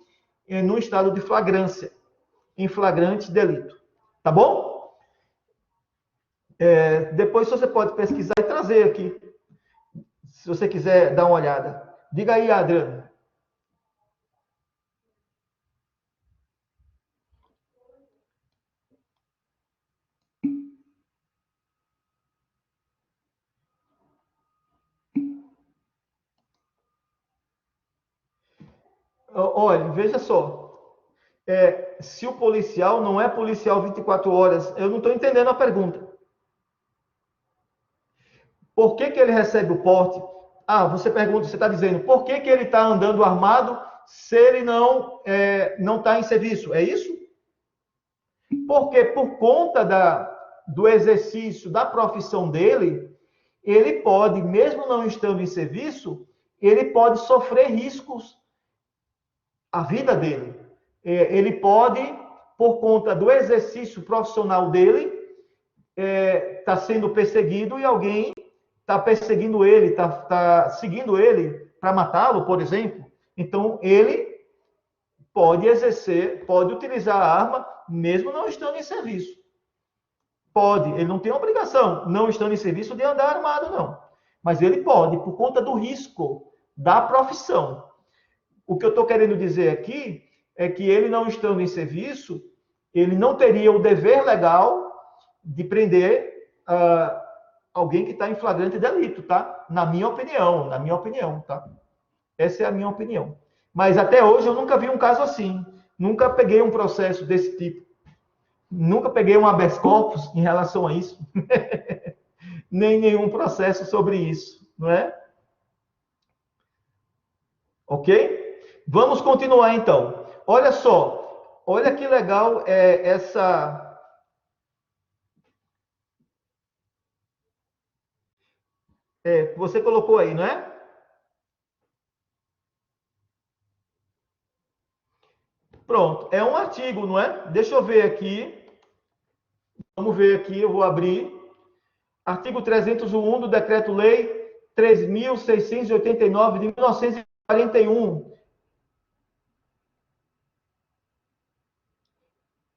[SPEAKER 1] no estado de flagrância, em flagrante delito. Tá bom? Depois você pode pesquisar e trazer aqui, se você quiser dar uma olhada. Diga aí, Adriano. Olha, veja só. Se o policial não é policial 24 horas, eu não estou entendendo a pergunta. Por que ele recebe o porte? Você pergunta, você está dizendo, por que ele está andando armado se ele não está em serviço? É isso? Porque por conta do exercício da profissão dele, ele pode, mesmo não estando em serviço, ele pode sofrer riscos à vida dele. Ele pode, por conta do exercício profissional dele, está sendo perseguido e alguém está perseguindo ele, está seguindo ele para matá-lo, por exemplo. Então, ele pode utilizar a arma, mesmo não estando em serviço. Pode, ele não tem obrigação, não estando em serviço, de andar armado, não. Mas ele pode, por conta do risco da profissão. O que eu estou querendo dizer aqui é que ele, não estando em serviço, ele não teria o dever legal de prender alguém que está em flagrante delito, tá? Na minha opinião, tá? Essa é a minha opinião. Mas até hoje eu nunca vi um caso assim. Nunca peguei um processo desse tipo. Nunca peguei um habeas corpus em relação a isso. Nem nenhum processo sobre isso, não é? Ok? Vamos continuar então. Olha só, olha que legal essa... você colocou aí, não é? Pronto, é um artigo, não é? Deixa eu ver aqui. Vamos ver aqui, eu vou abrir. Artigo 301 do Decreto-Lei 3.689 de 1941.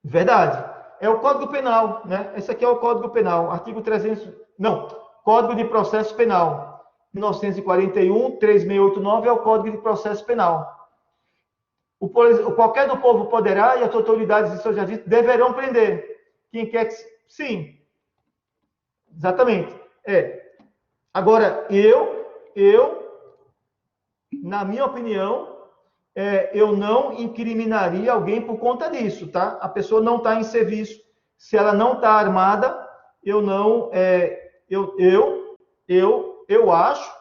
[SPEAKER 1] Verdade. É o Código Penal, né? Esse aqui é o Código Penal, artigo 300... Não, Código de Processo Penal. 1941, 3689 é o Código de Processo Penal. Qualquer do povo poderá e as autoridades de seus justiça deverão prender. Quem quer que... Sim. Exatamente. Agora, na minha opinião, eu não incriminaria alguém por conta disso, tá? A pessoa não está em serviço. Se ela não está armada, eu não... Eu acho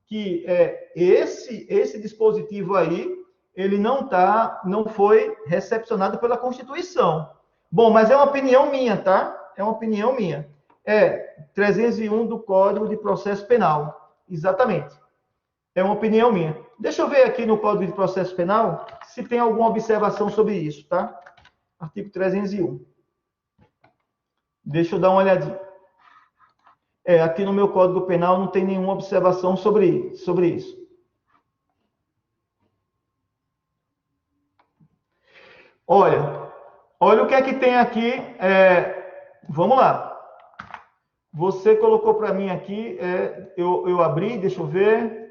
[SPEAKER 1] que esse dispositivo aí, ele não foi recepcionado pela Constituição. Bom, mas é uma opinião minha, tá? É uma opinião minha. 301 do Código de Processo Penal. Exatamente. É uma opinião minha. Deixa eu ver aqui no Código de Processo Penal se tem alguma observação sobre isso, tá? Artigo 301. Deixa eu dar uma olhadinha. Aqui no meu Código Penal não tem nenhuma observação sobre isso. Olha o que é que tem aqui. Vamos lá. Você colocou para mim aqui, eu abri, deixa eu ver.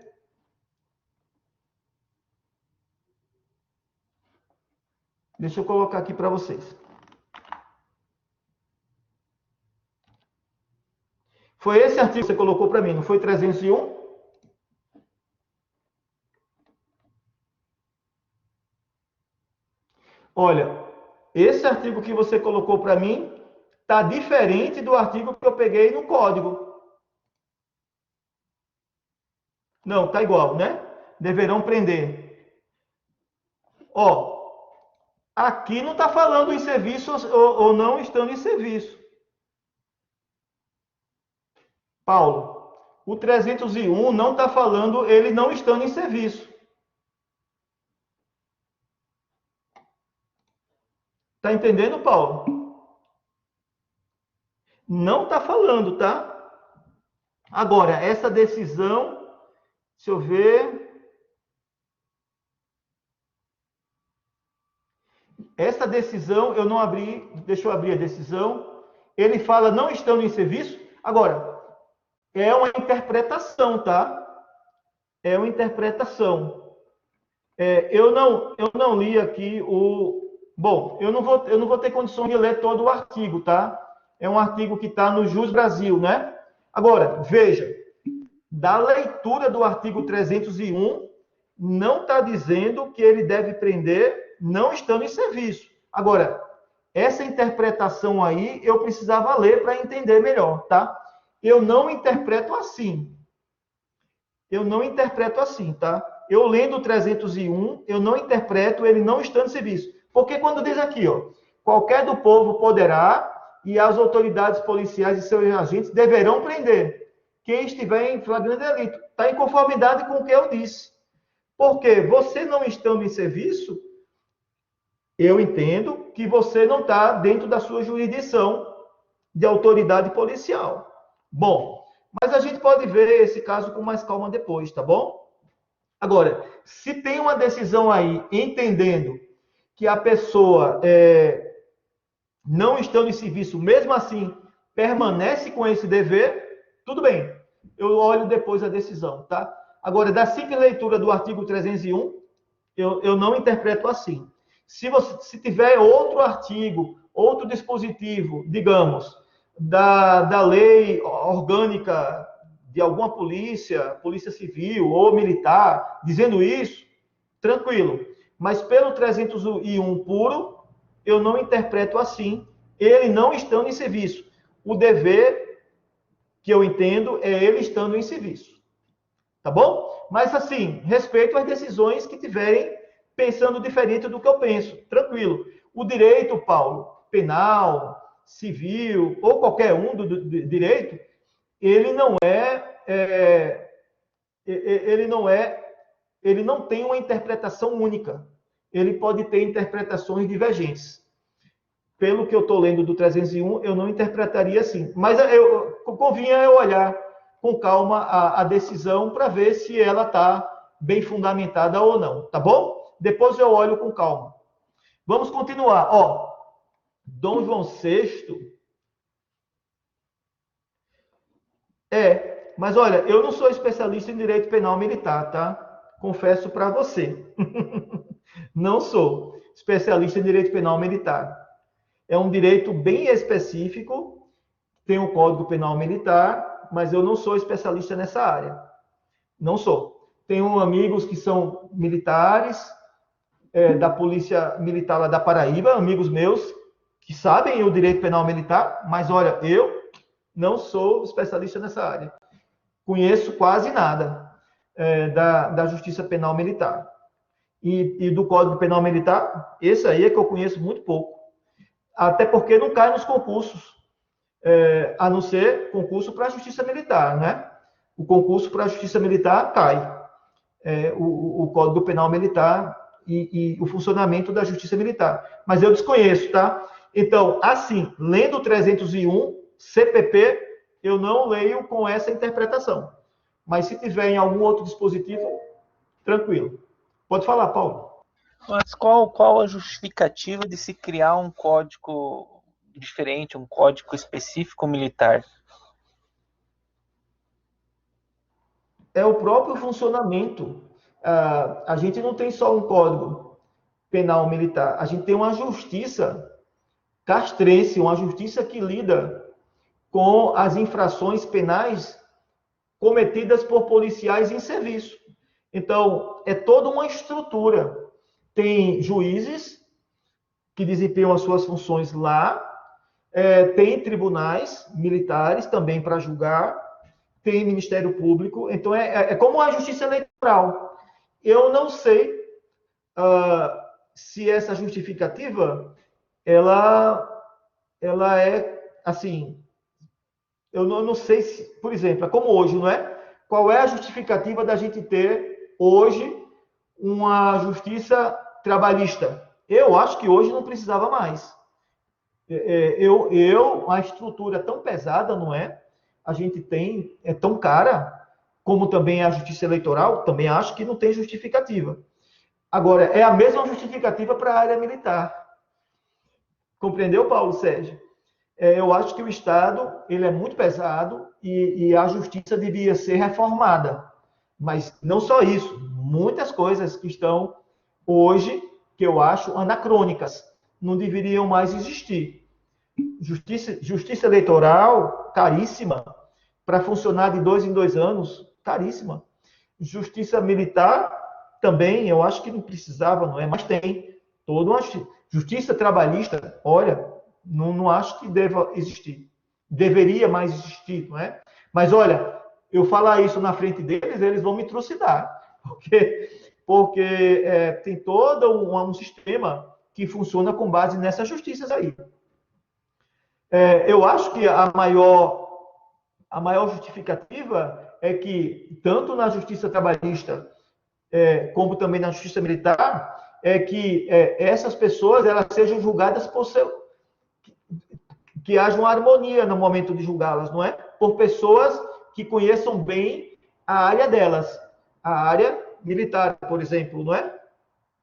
[SPEAKER 1] Deixa eu colocar aqui para vocês. Foi esse artigo que você colocou para mim, não foi 301? Olha, esse artigo que você colocou para mim está diferente do artigo que eu peguei no código. Não, está igual, né? Deverão prender. Aqui não está falando em serviço ou não estando em serviço. Paulo, o 301 não está falando ele não estando em serviço. Está entendendo, Paulo? Não está falando, tá? Agora, essa decisão, deixa eu ver. Essa decisão, eu não abri, deixa eu abrir a decisão. Ele fala não estando em serviço. Agora, é uma interpretação, tá? É uma interpretação. Eu não li aqui o... Bom, eu não vou ter condições de ler todo o artigo, tá? É um artigo que está no Jus Brasil, né? Agora, veja, da leitura do artigo 301, não está dizendo que ele deve prender não estando em serviço. Agora, essa interpretação aí, eu precisava ler para entender melhor, tá? Eu não interpreto assim. Tá? Eu lendo o 301, eu não interpreto ele não estando em serviço. Porque quando diz aqui, qualquer do povo poderá e as autoridades policiais e seus agentes deverão prender quem estiver em flagrante delito. Está em conformidade com o que eu disse. Porque você não estando em serviço, eu entendo que você não está dentro da sua jurisdição de autoridade policial. Bom, mas a gente pode ver esse caso com mais calma depois, tá bom? Agora, se tem uma decisão aí, entendendo que a pessoa, não estando em serviço, mesmo assim, permanece com esse dever, tudo bem. Eu olho depois a decisão, tá? Agora, da simples leitura do artigo 301, eu não interpreto assim. Se tiver outro artigo, outro dispositivo, digamos, da lei orgânica de alguma polícia civil ou militar, dizendo isso, tranquilo. Mas pelo 301 puro, eu não interpreto assim, ele não estando em serviço. O dever que eu entendo é ele estando em serviço. Tá bom? Mas assim, respeito às decisões que tiverem pensando diferente do que eu penso. Tranquilo. O direito, Paulo, penal, civil, ou qualquer um do direito, ele não tem uma interpretação única. Ele pode ter interpretações divergentes. Pelo que eu estou lendo do 301, eu não interpretaria assim. Mas convinha eu olhar com calma a decisão para ver se ela está bem fundamentada ou não, tá bom? Depois eu olho com calma. Vamos continuar. Ó, Dom João VI... mas olha, eu não sou especialista em direito penal militar, tá? Confesso para você. Não sou especialista em direito penal militar. É um direito bem específico, tem o Código Penal Militar, mas eu não sou especialista nessa área. Não sou. Tenho amigos que são militares, da Polícia Militar lá da Paraíba, amigos meus, que sabem o direito penal militar, mas olha, eu não sou especialista nessa área. Conheço quase nada da Justiça Penal Militar. E do Código Penal Militar, esse aí é que eu conheço muito pouco. Até porque não cai nos concursos, a não ser concurso para a Justiça Militar, né? O concurso para a Justiça Militar cai. O Código Penal Militar e o funcionamento da Justiça Militar. Mas eu desconheço, tá? Então, assim, lendo o 301, CPP, eu não leio com essa interpretação. Mas se tiver em algum outro dispositivo, tranquilo. Pode falar, Paulo.
[SPEAKER 7] Mas qual a justificativa de se criar um código diferente, um código específico militar?
[SPEAKER 1] É o próprio funcionamento. A gente não tem só um código penal militar, a gente tem uma justiça castrense, uma justiça que lida com as infrações penais cometidas por policiais em serviço. Então, é toda uma estrutura. Tem juízes que desempenham as suas funções lá, tem tribunais militares também para julgar, tem Ministério Público. Então, é como a justiça eleitoral. Eu não sei se essa justificativa, ela é, assim, eu não sei se, por exemplo, é como hoje, não é? Qual é a justificativa da gente ter hoje uma justiça trabalhista? Eu acho que hoje não precisava mais. A estrutura é tão pesada, não é? A gente tem, é tão cara, como também a justiça eleitoral, também acho que não tem justificativa. Agora, é a mesma justificativa para a área militar. Compreendeu, Paulo Sérgio? Eu acho que o Estado ele é muito pesado e a justiça devia ser reformada. Mas não só isso, muitas coisas que estão hoje, que eu acho anacrônicas, não deveriam mais existir. Justiça eleitoral, caríssima, para funcionar de 2 em 2 anos, caríssima. Justiça militar, também, eu acho que não precisava, não é? Mas tem toda uma justiça trabalhista, olha, não acho que deva existir. Deveria mais existir, não é? Mas, olha, eu falar isso na frente deles, eles vão me trucidar. Porque tem todo um sistema que funciona com base nessas justiças aí. Eu acho que a maior justificativa é que, tanto na justiça trabalhista, como também na justiça militar, é que essas pessoas elas sejam julgadas por que haja uma harmonia no momento de julgá-las, não é? Por pessoas que conheçam bem a área delas. A área militar, por exemplo, não é?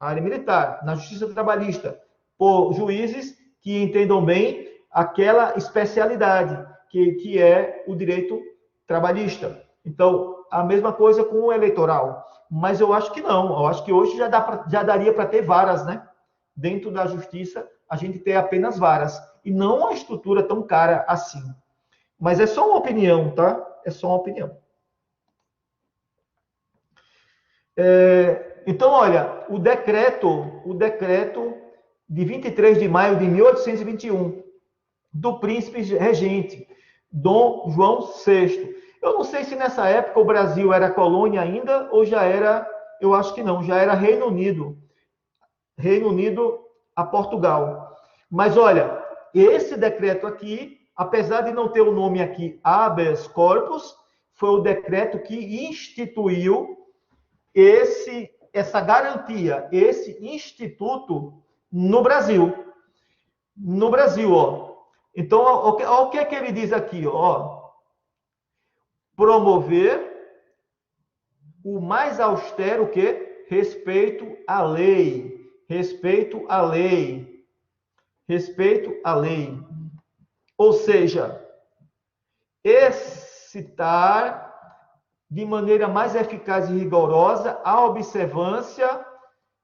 [SPEAKER 1] A área militar, na justiça trabalhista, por juízes que entendam bem aquela especialidade, que é o direito trabalhista. Então, a mesma coisa com o eleitoral. Mas eu acho que não. Eu acho que hoje já daria para ter varas, né? Dentro da justiça, a gente ter apenas varas. E não uma estrutura tão cara assim. Mas é só uma opinião, tá? É só uma opinião. Então, olha, o decreto de 23 de maio de 1821, do príncipe regente, Dom João VI. Eu não sei se nessa época o Brasil era colônia ainda, ou já era, eu acho que não, já era Reino Unido a Portugal. Mas, olha, esse decreto aqui, apesar de não ter o nome aqui, habeas corpus, foi o decreto que instituiu essa garantia, esse instituto no Brasil. No Brasil, ó. Então, olha o que é que ele diz aqui, ó. promover o mais austero que respeito à lei, respeito à lei, respeito à lei. Ou seja, excitar de maneira mais eficaz e rigorosa a observância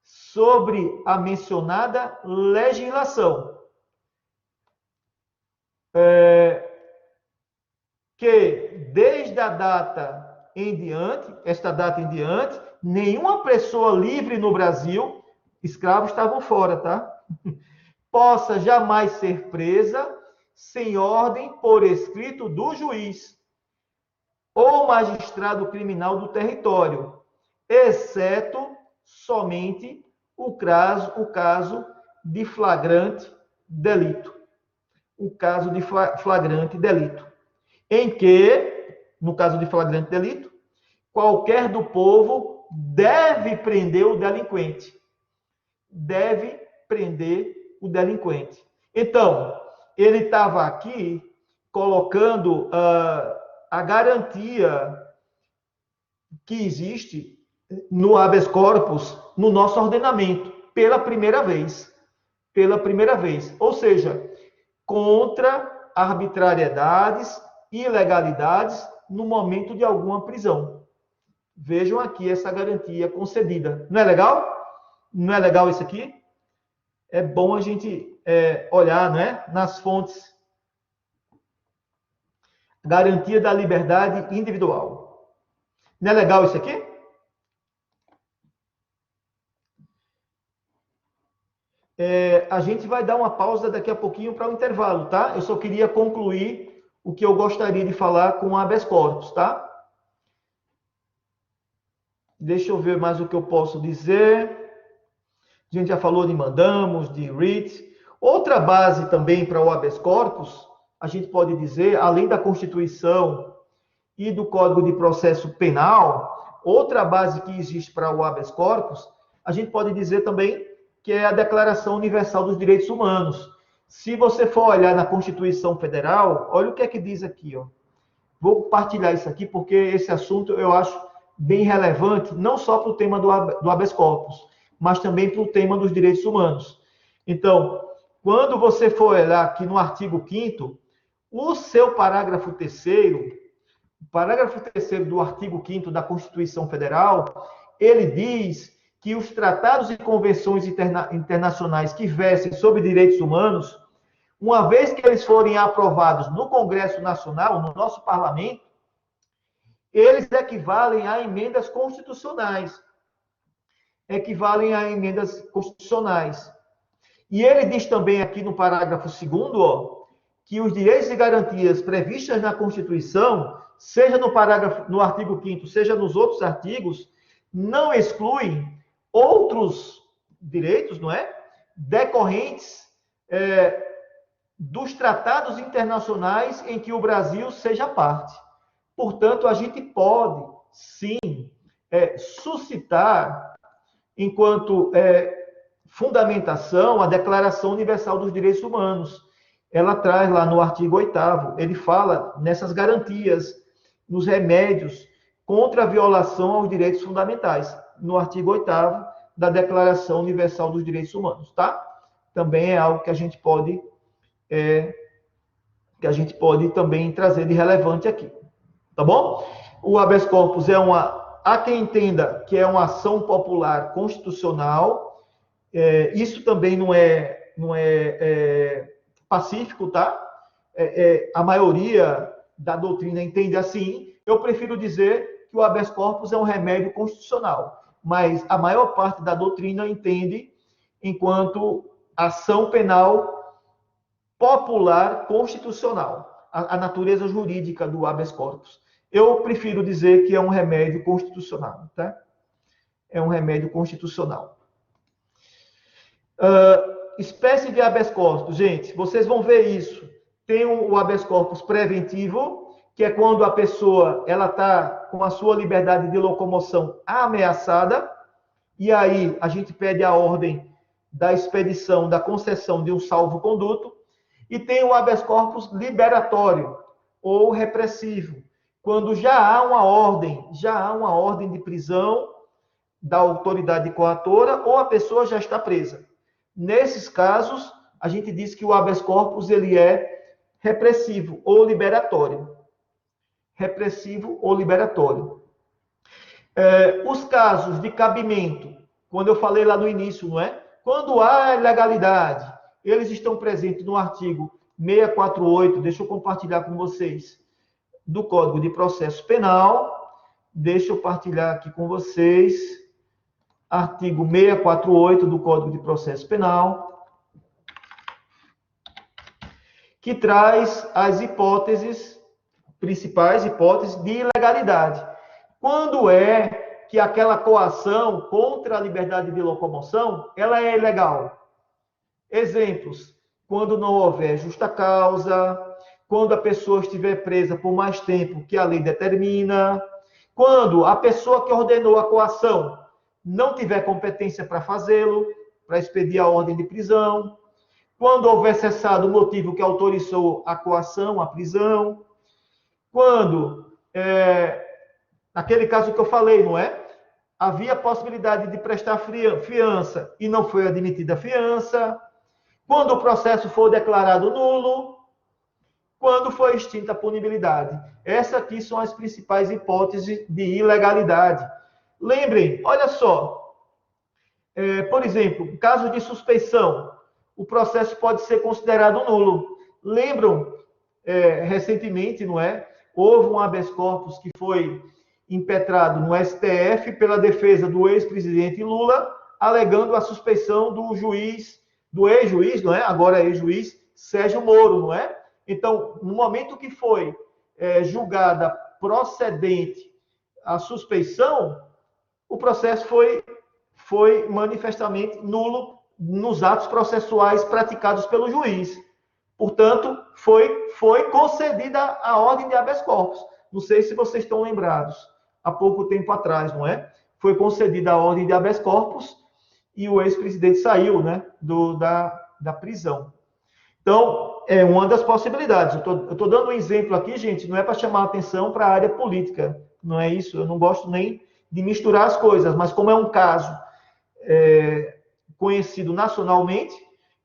[SPEAKER 1] sobre a mencionada legislação. Que desde a data em diante, esta data em diante, nenhuma pessoa livre no Brasil, escravos estavam fora, tá? Possa jamais ser presa sem ordem por escrito do juiz ou magistrado criminal do território, exceto somente o caso de flagrante delito. O caso de flagrante delito. Em que, no caso de flagrante delito, qualquer do povo deve prender o delinquente. Deve prender o delinquente. Então, ele estava aqui colocando a garantia que existe no habeas corpus no nosso ordenamento, pela primeira vez. Pela primeira vez. Ou seja, contra arbitrariedades, ilegalidades no momento de alguma prisão. Vejam aqui essa garantia concedida. Não é legal? Não é legal isso aqui? É bom a gente olhar, não é? Nas fontes. Garantia da liberdade individual. Não é legal isso aqui? A gente vai dar uma pausa daqui a pouquinho para o intervalo, tá? Eu só queria concluir o que eu gostaria de falar com o habeas corpus, tá? Deixa eu ver mais o que eu posso dizer. A gente já falou de mandamos, de writ. Outra base também para o habeas corpus, a gente pode dizer, além da Constituição e do Código de Processo Penal, outra base que existe para o habeas corpus, a gente pode dizer também que é a Declaração Universal dos Direitos Humanos. Se você for olhar na Constituição Federal, olha o que é que diz aqui, ó. Vou partilhar isso aqui porque esse assunto eu acho bem relevante, não só para o tema do habeas corpus, mas também para o tema dos direitos humanos. Então, quando você for olhar aqui no artigo 5º, o seu parágrafo 3º, o parágrafo 3º do artigo 5º da Constituição Federal, ele diz que os tratados e convenções internacionais que versem sobre direitos humanos, uma vez que eles forem aprovados no Congresso Nacional, no nosso parlamento, eles equivalem a emendas constitucionais. Equivalem a emendas constitucionais. E ele diz também aqui no parágrafo 2º, ó, que os direitos e garantias previstas na Constituição, seja no artigo 5º, seja nos outros artigos, não excluem outros direitos, não é? Decorrentes dos tratados internacionais em que o Brasil seja parte. Portanto, a gente pode, sim, suscitar, enquanto fundamentação, a Declaração Universal dos Direitos Humanos. Ela traz lá no artigo 8º, ele fala nessas garantias, nos remédios contra a violação aos direitos fundamentais, no artigo 8º da Declaração Universal dos Direitos Humanos, tá? Também é algo que a gente pode também trazer de relevante aqui, tá bom? O habeas corpus há quem entenda que é uma ação popular constitucional, isso também não é pacífico, tá? A maioria da doutrina entende assim. Eu prefiro dizer que o habeas corpus é um remédio constitucional, mas a maior parte da doutrina entende enquanto ação penal popular constitucional, a natureza jurídica do habeas corpus. Eu prefiro dizer que é um remédio constitucional, tá? É um remédio constitucional. Espécie de habeas corpus, gente, vocês vão ver isso. Tem o habeas corpus preventivo, que é quando a pessoa ela está com a sua liberdade de locomoção ameaçada, e aí a gente pede a ordem da expedição, da concessão de um salvo-conduto, e tem o habeas corpus liberatório ou repressivo, quando já há uma ordem de prisão da autoridade coatora ou a pessoa já está presa. Nesses casos, a gente diz que o habeas corpus ele é repressivo ou liberatório. Repressivo ou liberatório. Os casos de cabimento, quando eu falei lá no início, não é? Quando há ilegalidade, eles estão presentes no artigo 648, deixa eu compartilhar com vocês, do Código de Processo Penal. Deixa eu partilhar aqui com vocês, artigo 648 do Código de Processo Penal, que traz as hipóteses, principais hipóteses de ilegalidade. Quando é que aquela coação contra a liberdade de locomoção, ela é ilegal? Exemplos: quando não houver justa causa, quando a pessoa estiver presa por mais tempo que a lei determina, quando a pessoa que ordenou a coação não tiver competência para fazê-lo, para expedir a ordem de prisão, quando houver cessado o motivo que autorizou a coação, a prisão, quando, naquele caso que eu falei, não é? Havia possibilidade de prestar fiança e não foi admitida a fiança, quando o processo for declarado nulo, quando foi extinta a punibilidade. Essas aqui são as principais hipóteses de ilegalidade. Lembrem, olha só, por exemplo, caso de suspeição, o processo pode ser considerado nulo. Lembram, recentemente, não é? Houve um habeas corpus que foi impetrado no STF pela defesa do ex-presidente Lula, alegando a suspeição do ex-juiz, não é? Agora ex-juiz, Sérgio Moro, não é? Então, no momento que foi julgada procedente a suspeição, o processo foi manifestamente nulo nos atos processuais praticados pelo juiz. Portanto, foi concedida a ordem de habeas corpus. Não sei se vocês estão lembrados, há pouco tempo atrás, não é? Foi concedida a ordem de habeas corpus e o ex-presidente saiu, né, da prisão. Então, é uma das possibilidades. Eu estou dando um exemplo aqui, gente, não é para chamar a atenção para a área política, não é isso. Eu não gosto nem de misturar as coisas, mas como é um caso conhecido nacionalmente,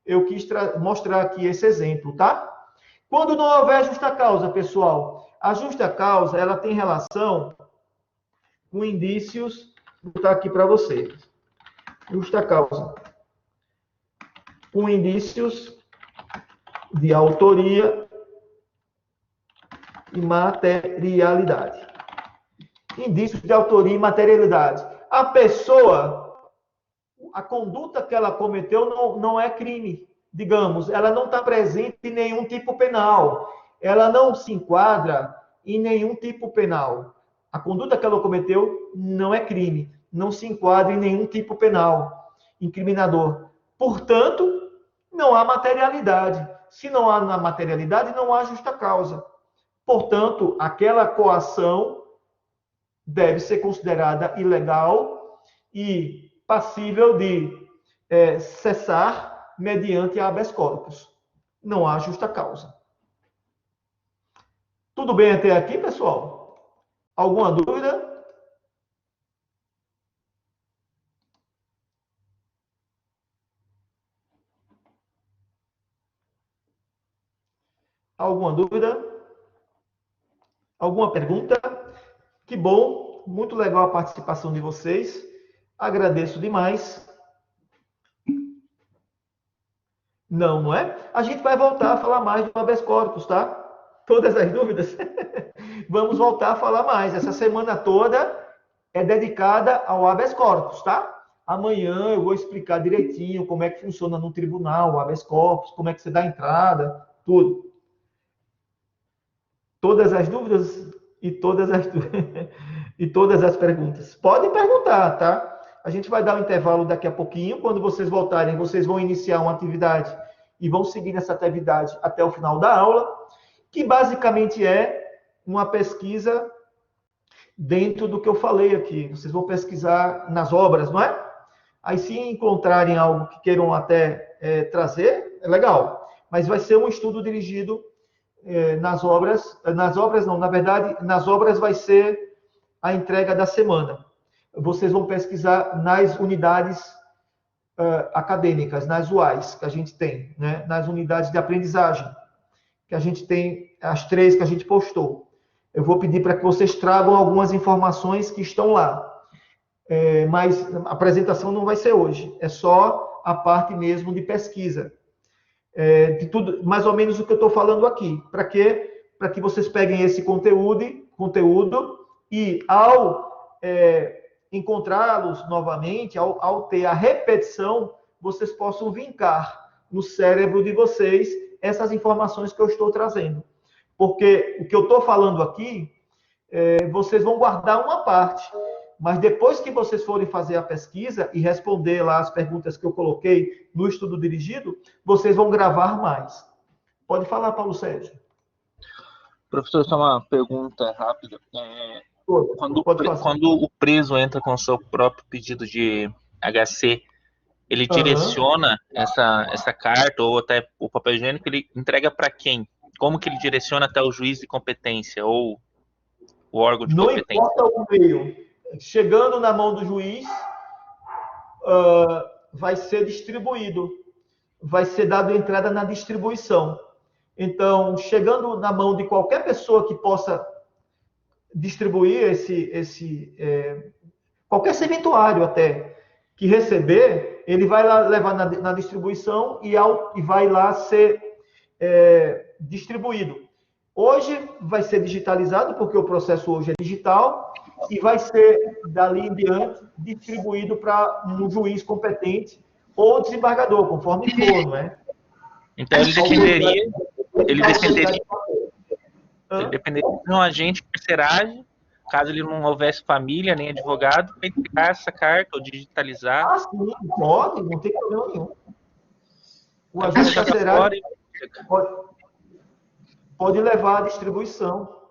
[SPEAKER 1] eu quis mostrar aqui esse exemplo, tá? Quando não houver justa causa, pessoal, a justa causa, ela tem relação com indícios, vou botar aqui para vocês. Justa causa. Com indícios de autoria e materialidade. Indícios de autoria e materialidade. A pessoa, a conduta que ela cometeu não é crime, digamos, ela não está presente em nenhum tipo penal, ela não se enquadra em nenhum tipo penal. A conduta que ela cometeu não é crime, não se enquadra em nenhum tipo penal incriminador. Portanto, não há materialidade. Se não há materialidade, não há justa causa. Portanto, aquela coação deve ser considerada ilegal e passível de cessar mediante habeas corpus. Não há justa causa. Tudo bem até aqui, pessoal? Alguma dúvida? Alguma dúvida? Alguma pergunta? Que bom, muito legal a participação de vocês. Agradeço demais. Não é? A gente vai voltar a falar mais do habeas corpus, tá? Todas as dúvidas? Vamos voltar a falar mais. Essa semana toda é dedicada ao habeas corpus, tá? Amanhã eu vou explicar direitinho como é que funciona no tribunal o habeas corpus, como é que você dá entrada, tudo. Todas as dúvidas e todas as perguntas. Podem perguntar, tá? A gente vai dar um intervalo daqui a pouquinho. Quando vocês voltarem, vocês vão iniciar uma atividade e vão seguir nessa atividade até o final da aula, que basicamente é uma pesquisa dentro do que eu falei aqui. Vocês vão pesquisar nas obras, não é? Aí, se encontrarem algo que queiram até trazer, é legal. Mas vai ser um estudo dirigido nas obras não, na verdade, nas obras vai ser a entrega da semana. Vocês vão pesquisar nas unidades acadêmicas, nas UAS que a gente tem, né? Nas unidades de aprendizagem, que a gente tem, as 3 que a gente postou. Eu vou pedir para que vocês tragam algumas informações que estão lá. Mas a apresentação não vai ser hoje, é só a parte mesmo de pesquisa. De tudo, mais ou menos o que eu estou falando aqui. Para quê? Para que vocês peguem esse conteúdo e, ao encontrá-los novamente, ao ter a repetição, vocês possam vincar no cérebro de vocês essas informações que eu estou trazendo. Porque o que eu estou falando aqui, vocês vão guardar uma parte, mas depois que vocês forem fazer a pesquisa e responder lá as perguntas que eu coloquei no estudo dirigido, vocês vão gravar mais. Pode falar, Paulo Sérgio.
[SPEAKER 7] Professor, só uma pergunta rápida. Quando o preso entra com o seu próprio pedido de HC, ele direciona essa carta ou até o papel higiênico, ele entrega para quem? Como que ele direciona até o juiz de competência ou o órgão de competência?
[SPEAKER 1] Não importa o meio. Chegando na mão do juiz, vai ser distribuído. Vai ser dado entrada na distribuição. Então, chegando na mão de qualquer pessoa que possa distribuir qualquer serventuário até que receber, ele vai lá levar na distribuição e vai lá ser distribuído. Hoje vai ser digitalizado, porque o processo hoje é digital, e vai ser, dali em diante, distribuído para um juiz competente ou desembargador, conforme for, não é?
[SPEAKER 7] Então, ele dependeria de um agente de carceragem, caso ele não houvesse família nem advogado, para entregar essa carta ou digitalizar.
[SPEAKER 1] Sim, pode, não tem problema nenhum. O agente de carceragem pode levar à distribuição.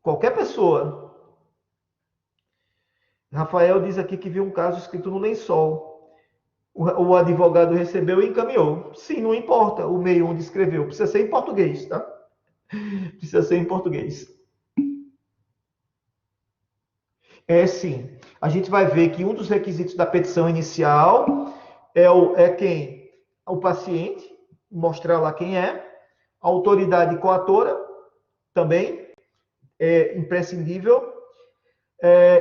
[SPEAKER 1] Qualquer pessoa. Rafael diz aqui que viu um caso escrito no lençol. O advogado recebeu e encaminhou. Sim, não importa o meio onde escreveu. Precisa ser em português, tá? Precisa ser em português. Sim. A gente vai ver que um dos requisitos da petição inicial é quem? O paciente, mostrar lá quem é. A autoridade coatora, também, é imprescindível.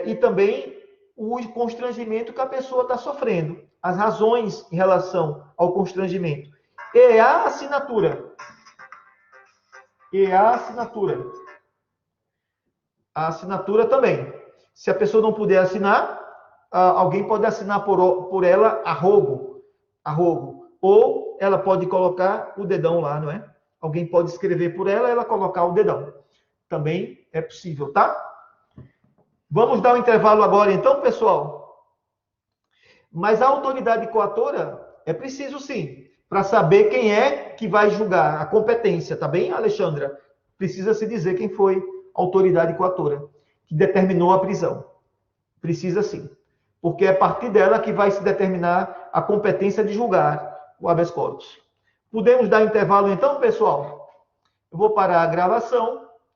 [SPEAKER 1] E também o constrangimento que a pessoa está sofrendo. As razões em relação ao constrangimento. E a assinatura. A assinatura também. Se a pessoa não puder assinar, alguém pode assinar por ela a rogo. Ou ela pode colocar o dedão lá, não é? Alguém pode escrever por ela colocar o dedão. Também é possível, tá? Vamos dar um intervalo agora, então, pessoal? Mas a autoridade coatora é preciso, sim, para saber quem é que vai julgar, a competência, tá bem, Alexandra? Precisa se dizer quem foi a autoridade coatora que determinou a prisão. Precisa, sim. Porque é a partir dela que vai se determinar a competência de julgar o habeas corpus. Podemos dar intervalo, então, pessoal? Eu vou parar a gravação